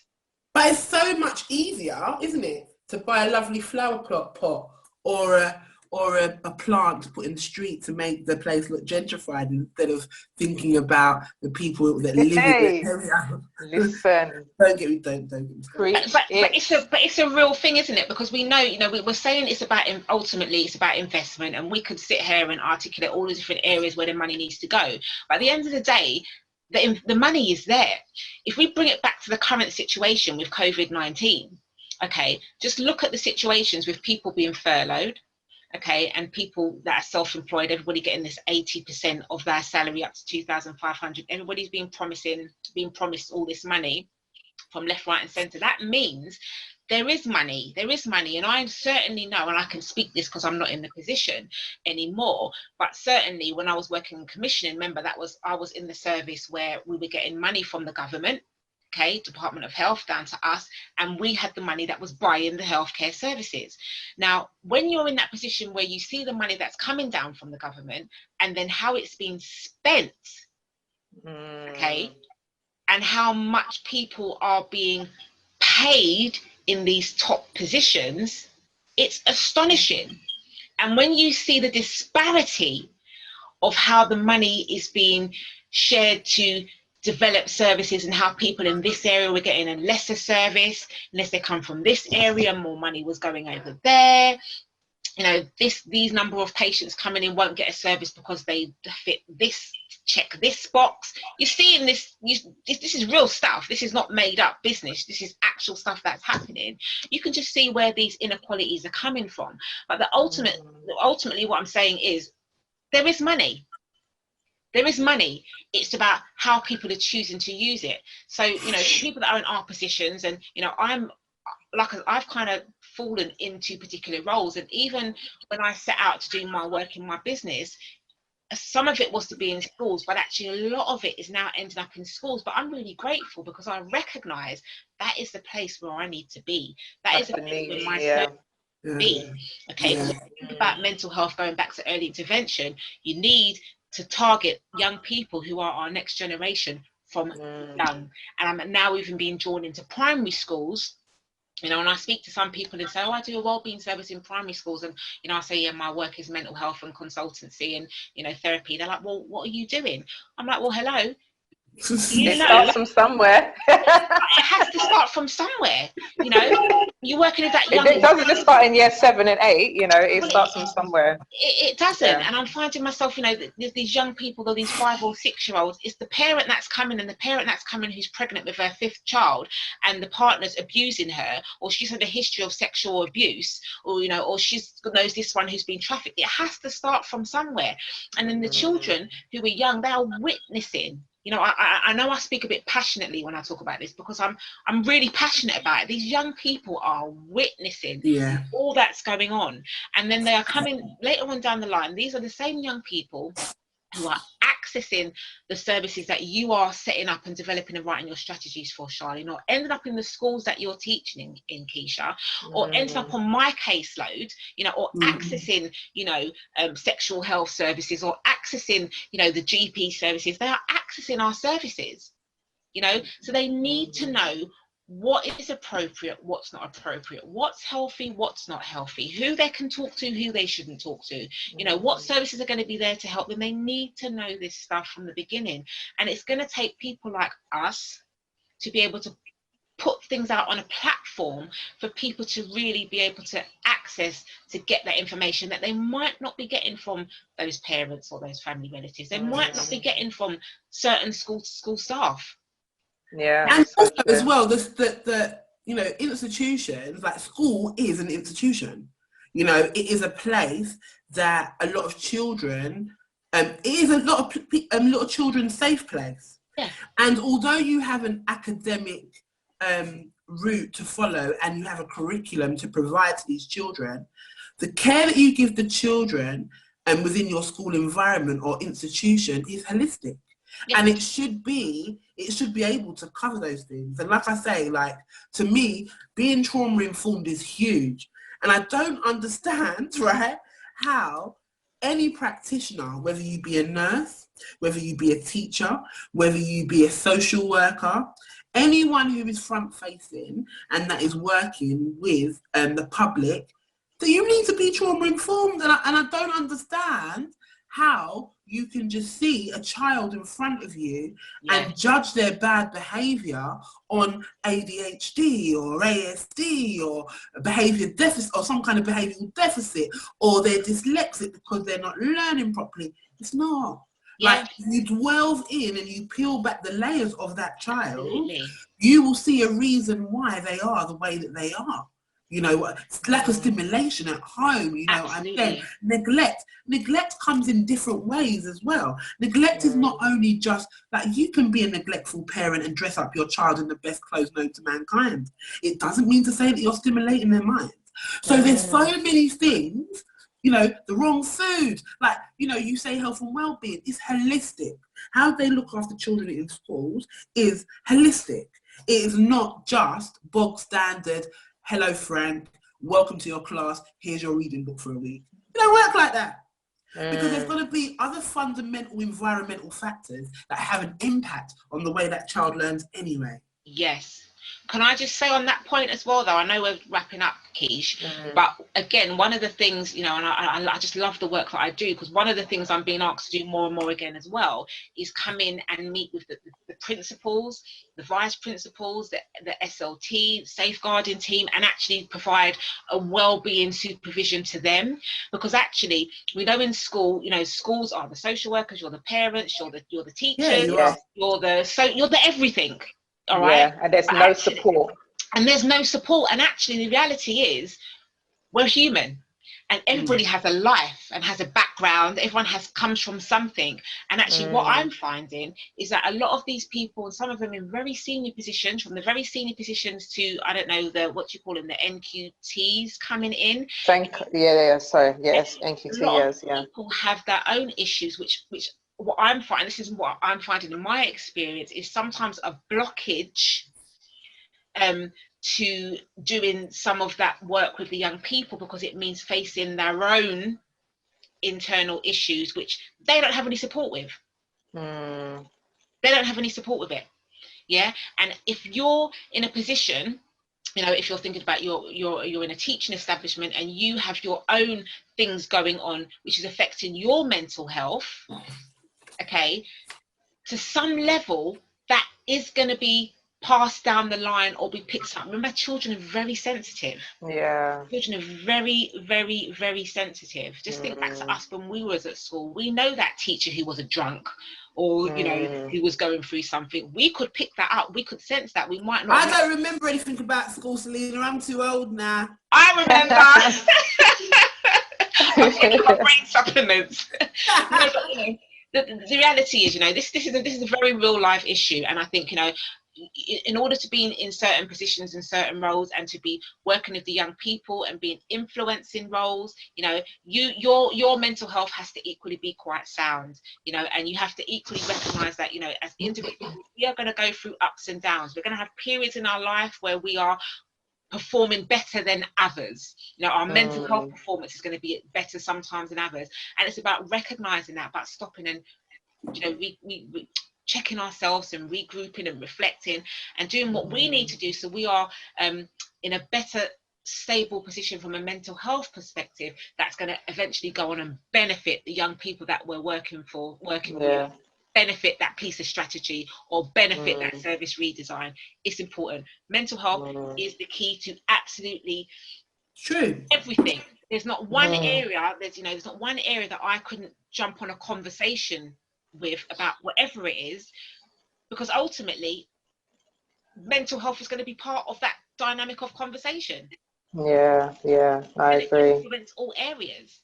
But it's so much easier, isn't it, to buy a lovely flower pot or a plant to put in the street to make the place look gentrified, instead of thinking about the people that live in the area. Listen. Don't get me started. But it's a real thing, isn't it? Because we know, you know, we're saying it's about, ultimately it's about investment, and we could sit here and articulate all the different areas where the money needs to go. But at the end of the day, the money is there. If we bring it back to the current situation with COVID-19, okay, just look at the situations with people being furloughed, okay, and people that are self-employed, everybody getting this 80% of their salary up to 2,500. Everybody's being promised all this money from left, right and centre. That means there is money, and I certainly know, and I can speak this because I'm not in the position anymore, but certainly when I was working in commissioning, remember I was in the service where we were getting money from the government, okay, Department of Health, down to us, and we had the money that was buying the healthcare services. Now, when you're in that position where you see the money that's coming down from the government and then how it's being spent, okay, and how much people are being paid in these top positions, it's astonishing. And when you see the disparity of how the money is being shared to develop services, and how people in this area were getting a lesser service unless they come from this area, more money was going over there. You know, these number of patients coming in won't get a service because they fit this, check this box. You're seeing this, this is real stuff. This is not made up business. This is actual stuff that's happening. You can just see where these inequalities are coming from. But ultimately what I'm saying is, there is money. There is money. It's about how people are choosing to use it. So, you know, people that are in our positions, and, you know, I've kind of fallen into particular roles. And even when I set out to do my work in my business, some of it was to be in schools, but actually a lot of it is now ending up in schools. But I'm really grateful because I recognize that is the place where I need to be. That is the place where my be. Okay, when you think about mental health, going back to early intervention, you need to target young people who are our next generation from young. And I'm now even being drawn into primary schools. You know, when I speak to some people and say, oh, I do a wellbeing service in primary schools, and, you know, I say, yeah, my work is mental health and consultancy and, you know, therapy. They're like, well, what are you doing? I'm like, well, hello. It starts from somewhere. It has to start from somewhere. You know, you're working at that young. It doesn't just start in year 7 and 8. You know, it starts from somewhere. It doesn't, and I'm finding myself, you know, there's these young people, or these 5 or 6 year olds. It's the parent that's coming, and the parent that's coming who's pregnant with her 5th child, and the partner's abusing her, or she's had a history of sexual abuse, or, you know, or she's knows this one who's been trafficked. It has to start from somewhere, and then the children who are young, they are witnessing. You know, I know I speak a bit passionately when I talk about this, because I'm really passionate about it. These young people are witnessing all that's going on, and then they are coming later on down the line. These are the same young people who are accessing the services that you are setting up and developing and writing your strategies for, Charlene, or ended up in the schools that you're teaching in, Keisha, or ended up on my caseload, you know, or accessing, you know, sexual health services, or accessing, you know, the GP services. They are accessing our services, you know, so they need to know what is appropriate, what's not appropriate, what's healthy, what's not healthy, who they can talk to, who they shouldn't talk to, you know, what services are going to be there to help them. They need to know this stuff from the beginning, and it's going to take people like us to be able to put things out on a platform for people to really be able to access, to get that information that they might not be getting from those parents or those family relatives. They might not be getting from certain school staff. Yeah, and also as well, the you know, institutions, like school is an institution. You know, it is a place that a lot of children, it is a lot of children's safe place. Yeah. And although you have an academic route to follow, and you have a curriculum to provide to these children, the care that you give the children within your school environment or institution is holistic. Yeah. And it should be able to cover those things. And like I say, like, to me, being trauma informed is huge. And I don't understand, right, how any practitioner, whether you be a nurse, whether you be a teacher, whether you be a social worker, anyone who is front facing and that is working with the public, that you need to be trauma informed. And I don't understand how you can just see a child in front of you and judge their bad behaviour on ADHD or ASD or a behaviour deficit, or some kind of behavioural deficit, or they're dyslexic because they're not learning properly. It's not. Like, you delve in and you peel back the layers of that child, you will see a reason why they are the way that they are. You know, lack of stimulation at home, you know, and then neglect comes in different ways as well. Neglect is not only just like, you can be a neglectful parent and dress up your child in the best clothes known to mankind. It doesn't mean to say that you're stimulating their minds. So there's so many things, you know, the wrong food, like, you know, you say health and well-being is holistic. How they look after children in schools is holistic. It is not just bog standard, hello Frank, welcome to your class, here's your reading book for a week. It don't work like that. because there's got to be other fundamental environmental factors that have an impact on the way that child learns anyway. Yes. Can I just say on that point as well, though, I know we're wrapping up, Keish, but again, one of the things, you know, and I just love the work that I do, because one of the things I'm being asked to do more and more again as well is come in and meet with the principals, the vice principals, the SLT, safeguarding team, and actually provide a well-being supervision to them. Because actually, we know in school, you know, schools are the social workers, you're the parents, you're the teachers, you're the everything. All right. Yeah, and there's no support. And there's no support. And actually, the reality is, we're human, and everybody has a life and has a background. Everyone comes from something. And actually, what I'm finding is that a lot of these people, and some of them in very senior positions, from the very senior positions to, I don't know, the the NQTs coming in. NQT, People have their own issues, which what I'm finding, this is what I'm finding in my experience, is sometimes a blockage to doing some of that work with the young people, because it means facing their own internal issues, which they don't have any support with. They don't have any support with it. Yeah. And if you're in a position, you know, if you're thinking about you're in a teaching establishment and you have your own things going on, which is affecting your mental health, okay, to some level that is going to be passed down the line or be picked up. Remember, children are very sensitive. Children are very, very, very sensitive. Just think back to us when we was at school. We know that teacher who was a drunk, or you know, who was going through something. We could pick that up. We could sense that. We might not. I don't remember anything about school, Selena. I'm too old now. I remember. I'm taking my brain supplements. No, but, you know, the reality is, you know, this is a very real life issue, and I think, you know, in order to be in certain positions, in certain roles, and to be working with the young people and being influencing roles, you know, your mental health has to equally be quite sound, you know, and you have to equally recognize that, you know, as individuals, we are going to go through ups and downs. We're going to have periods in our life where we are performing better than others. You know, our mental health performance is going to be better sometimes than others, and it's about recognizing that, about stopping and, you know, we checking ourselves and regrouping and reflecting and doing what we need to do, so we are in a better stable position from a mental health perspective, that's going to eventually go on and benefit the young people that we're working with, benefit that piece of strategy, or benefit that service redesign. It's important. Mental health is the key to absolutely everything. There's not one area, there's not one area that I couldn't jump on a conversation with about whatever it is, because ultimately mental health is going to be part of that dynamic of conversation. I agree. It influences all areas.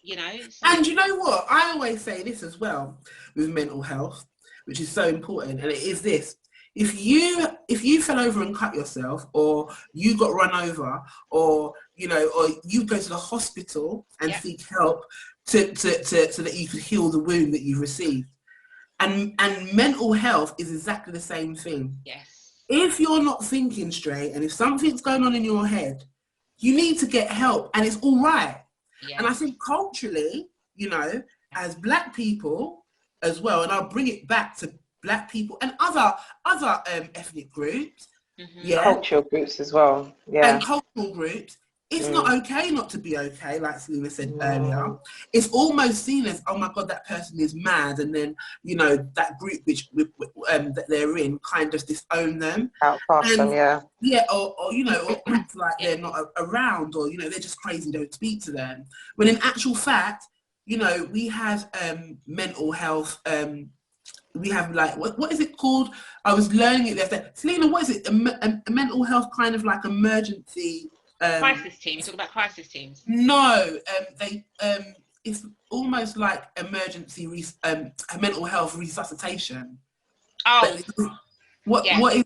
You know, and you know what, I always say this as well with mental health, which is so important, and it is this: if you fell over and cut yourself, or you got run over, or you know, or you go to the hospital and seek help so that you could heal the wound that you've received, and mental health is exactly the same thing. If you're not thinking straight, and if something's going on in your head, you need to get help, and it's all right. And I think culturally, you know, as Black people as well, and I'll bring it back to Black people and other ethnic groups, cultural groups as well, and cultural groups, it's not okay not to be okay, like Selena said earlier. It's almost seen as, oh my God, that person is mad, and then, you know, that group that they're in kind of disown them, or you know, or act like they're not around, or you know, they're just crazy, don't speak to them, when in actual fact, you know, we have mental health, we have, like, what is it called? I was learning it the other day. Selena, what is it? A mental health kind of like emergency crisis team. You talk about crisis teams? No, it's almost like emergency mental health resuscitation. What is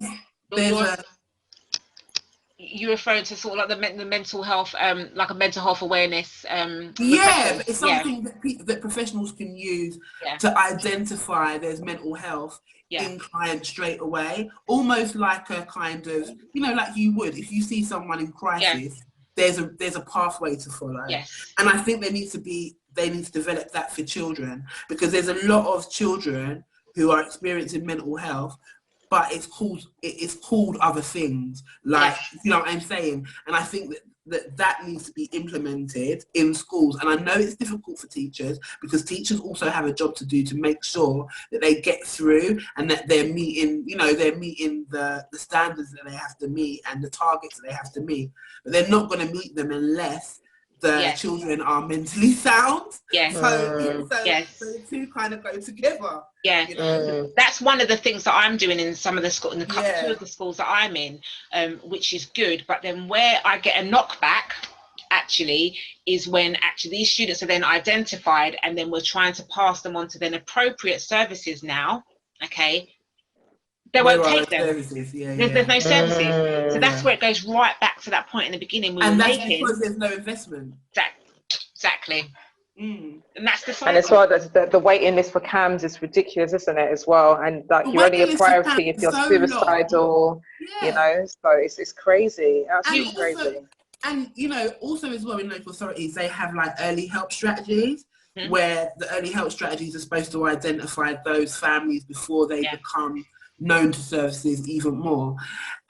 you're referring to sort of like the mental health, like a mental health awareness. But it's something that professionals can use to identify there's mental health in clients straight away, almost like a kind of, you know, like you would if you see someone in crisis. There's a pathway to follow, and I think there needs to be they need to develop that for children, because there's a lot of children who are experiencing mental health, but it's called other things, like, you know what I'm saying? And I think that needs to be implemented in schools. And I know it's difficult for teachers, because teachers also have a job to do to make sure that they get through and that they're meeting, you know, they're meeting the standards that they have to meet and the targets that they have to meet. But they're not going to meet them unless the children are mentally sound. Yes. So the two kind of go together. Yeah. You know? That's one of the things that I'm doing in some of the schools, in the two of the schools that I'm in, which is good. But then where I get a knockback actually is when actually these students are then identified, and then we're trying to pass them on to then appropriate services now. Okay. They won't take them. There's no services. So that's where it goes right back to that point in the beginning. And that's because there's no investment. Exactly. And that's the cycle. And as well, the waiting list for CAMHS is ridiculous, isn't it, as well? And like, you're only a priority if you're suicidal, you know, so it's crazy, absolutely crazy. And, you know, also as well in local authorities, they have like early help strategies, where the early help strategies are supposed to identify those families before they become known to services even more.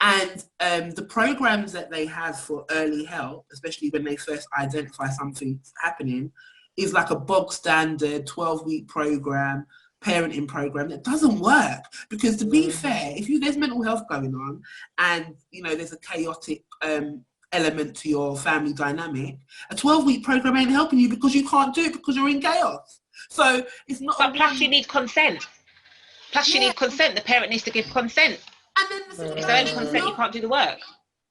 And the programs that they have for early help, especially when they first identify something's happening, is like a bog standard 12-week program, parenting program that doesn't work. Because to be fair, if there's mental health going on and, you know, there's a chaotic element to your family dynamic, a 12-week program ain't helping you, because you can't do it because you're in chaos. So it's not. But plus you need consent. You need consent. The parent needs to give consent. And then if there ain't consent, you can't do the work.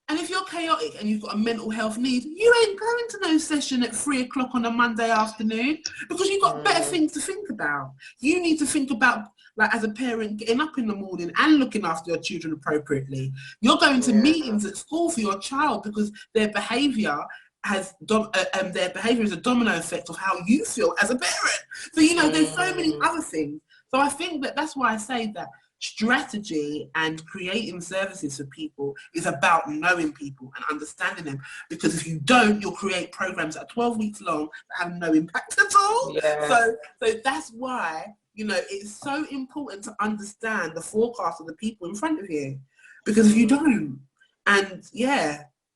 And if you're chaotic and you've got a mental health need, you ain't going to no session at 3 o'clock on a Monday afternoon, because you've got better things to think about. You need to think about, like, as a parent, getting up in the morning and looking after your children appropriately. You're going to meetings at school for your child because their behaviour has their behaviour is a domino effect of how you feel as a parent. So, you know, there's so many other things. So I think that's why I say that strategy and creating services for people is about knowing people and understanding them, because if you don't, you'll create programs that are 12 weeks long that have no impact at all. So that's why, you know, it's so important to understand the forecast of the people in front of you, because if you don't, and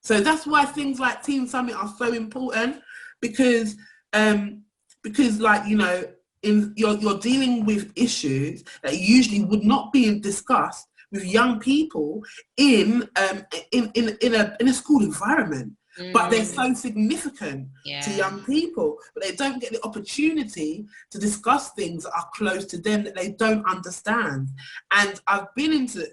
so that's why things like Teen Summit are so important, because like, you know, you're dealing with issues that usually would not be discussed with young people in a school environment, but they're so significant to young people, but they don't get the opportunity to discuss things that are close to them that they don't understand. And I've been into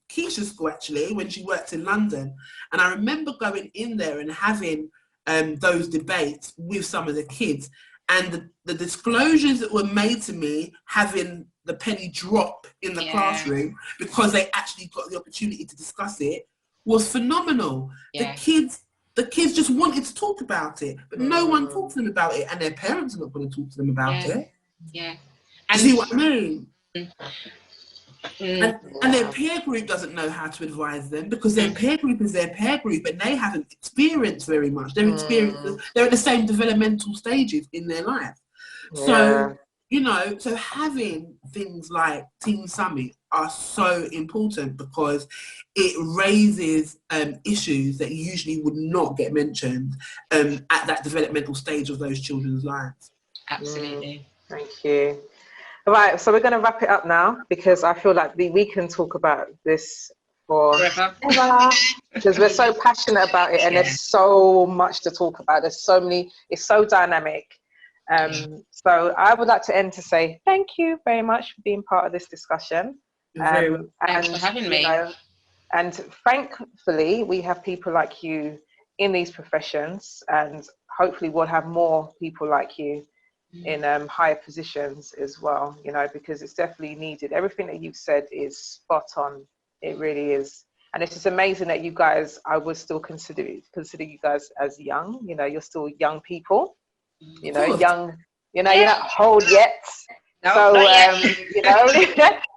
Keisha's school actually when she worked in London, and I remember going in there and having those debates with some of the kids. And the disclosures that were made to me, having the penny drop in the classroom because they actually got the opportunity to discuss it, was phenomenal. The kids just wanted to talk about it, but no one talked to them about it, and their parents are not going to talk to them about it. And see what I mean? And their peer group doesn't know how to advise them, because their peer group is their peer group, and they haven't experienced very much. They're at the same developmental stages in their life. So, you know, so having things like Teen Summit are so important, because it raises issues that usually would not get mentioned at that developmental stage of those children's lives. Absolutely. Thank you. All right, so we're going to wrap it up now, because I feel like we can talk about this forever, because we're so passionate about it, and there's so much to talk about. There's so many, it's so dynamic. So I would like to end to say thank you very much for being part of this discussion. Thanks for having me. You know, and thankfully, we have people like you in these professions, and hopefully we'll have more people like you in higher positions as well, you know, because it's definitely needed. Everything that you've said is spot on. It really is. And it's just amazing that you guys, I would still consider you guys as young. You know, you're still young people, you know, young, you know, you're not old yet. So, you know,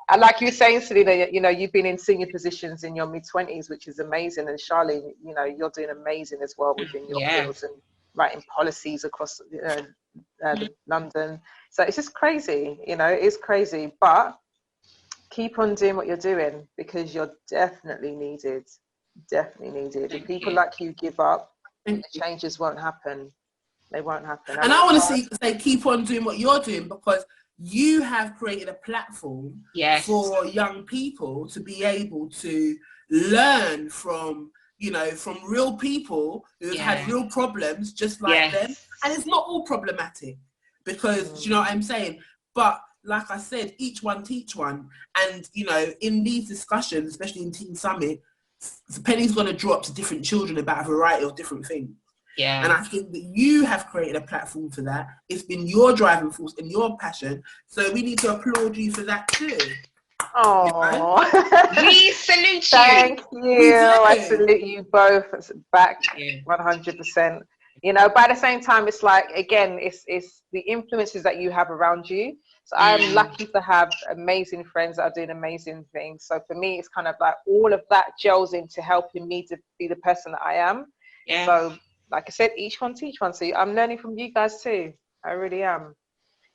and like you were saying, Selena, you know, you've been in senior positions in your mid-20s, which is amazing. And Charlene, you know, you're doing amazing as well within your fields and writing policies across London. So it's just crazy, you know, it's crazy. But keep on doing what you're doing because you're definitely needed. Definitely needed. If people like you give up, the changes won't happen. They won't happen. And I want to say keep on doing what you're doing because you have created a platform for young people to be able to learn from, you know, from real people who've had real problems just like them. And it's not all problematic because, you know what I'm saying? But like I said, each one teach one. And, you know, in these discussions, especially in Teen Summit, the penny's going to drop to different children about a variety of different things. Yeah. And I think that you have created a platform for that. It's been your driving force and your passion. So we need to applaud you for that too. Oh, we salute you. Thank you. I salute you both back 100%. You know, by the same time, it's like, again, it's the influences that you have around you. So I'm lucky to have amazing friends that are doing amazing things. So for me, it's kind of like all of that gels into helping me to be the person that I am. Yeah. So like I said, each one teach one. So I'm learning from you guys too. I really am.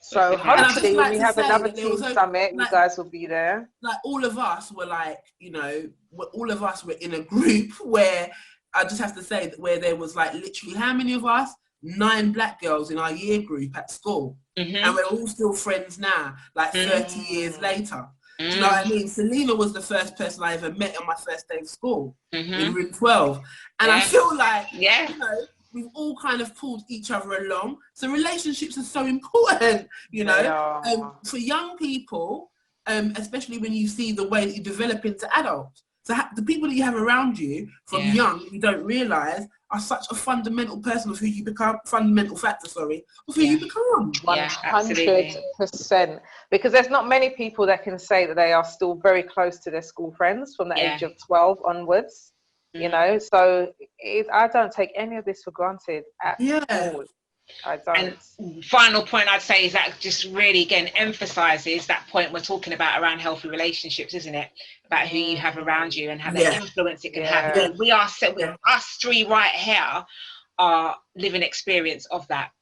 So hopefully when we have another Teen Summit, you guys will be there. Like all of us were like, you know, all of us were in a group where I just have to say that where there was like literally how many of us? 9 black girls in our year group at school. And we're all still friends now, like 30 years later. Do you know what I mean? Selena was the first person I ever met on my first day of school in room 12. And I feel like, you know, we've all kind of pulled each other along. So relationships are so important, you know, for young people, especially when you see the way that you develop into adults. So the people that you have around you from young, you don't realise, are such a fundamental person of who you become, fundamental factor, of who you become. 100%. Because there's not many people that can say that they are still very close to their school friends from the age of 12 onwards, you know? So I don't take any of this for granted at all. I don't. And final point I'd say is that just really again emphasizes that point we're talking about around healthy relationships, isn't it? About who you have around you and how the influence it can have. We are us three right here are living experience of that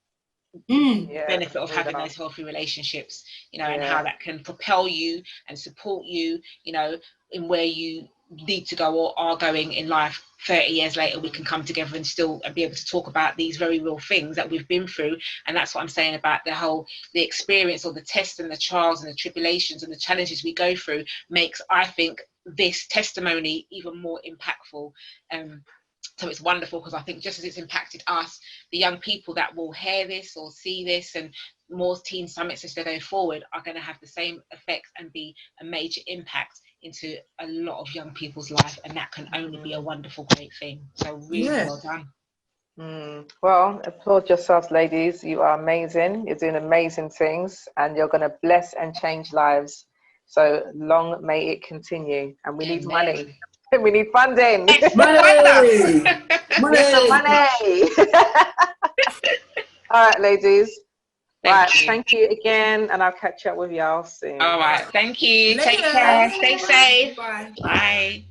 benefit of having those healthy relationships, you know, and how that can propel you and support you, you know, in where you need to go or are going in life. 30 years later we can come together and still be able to talk about these very real things that we've been through. And that's what I'm saying about the experience or the tests and the trials and the tribulations and the challenges we go through makes, I think, this testimony even more impactful. So it's wonderful because I think just as it's impacted us, the young people that will hear this or see this and more Teen Summits as they go forward are going to have the same effect and be a major impact into a lot of young people's life, and that can only be a wonderful, great thing. So really well done. Well, applaud yourselves, ladies. You are amazing. You're doing amazing things, and you're going to bless and change lives. So long may it continue. And we need money. We need funding. Money. Money. All right, ladies. Thank you again, and I'll catch up with y'all soon. All right, thank you. Take care. Stay safe. Bye. Bye.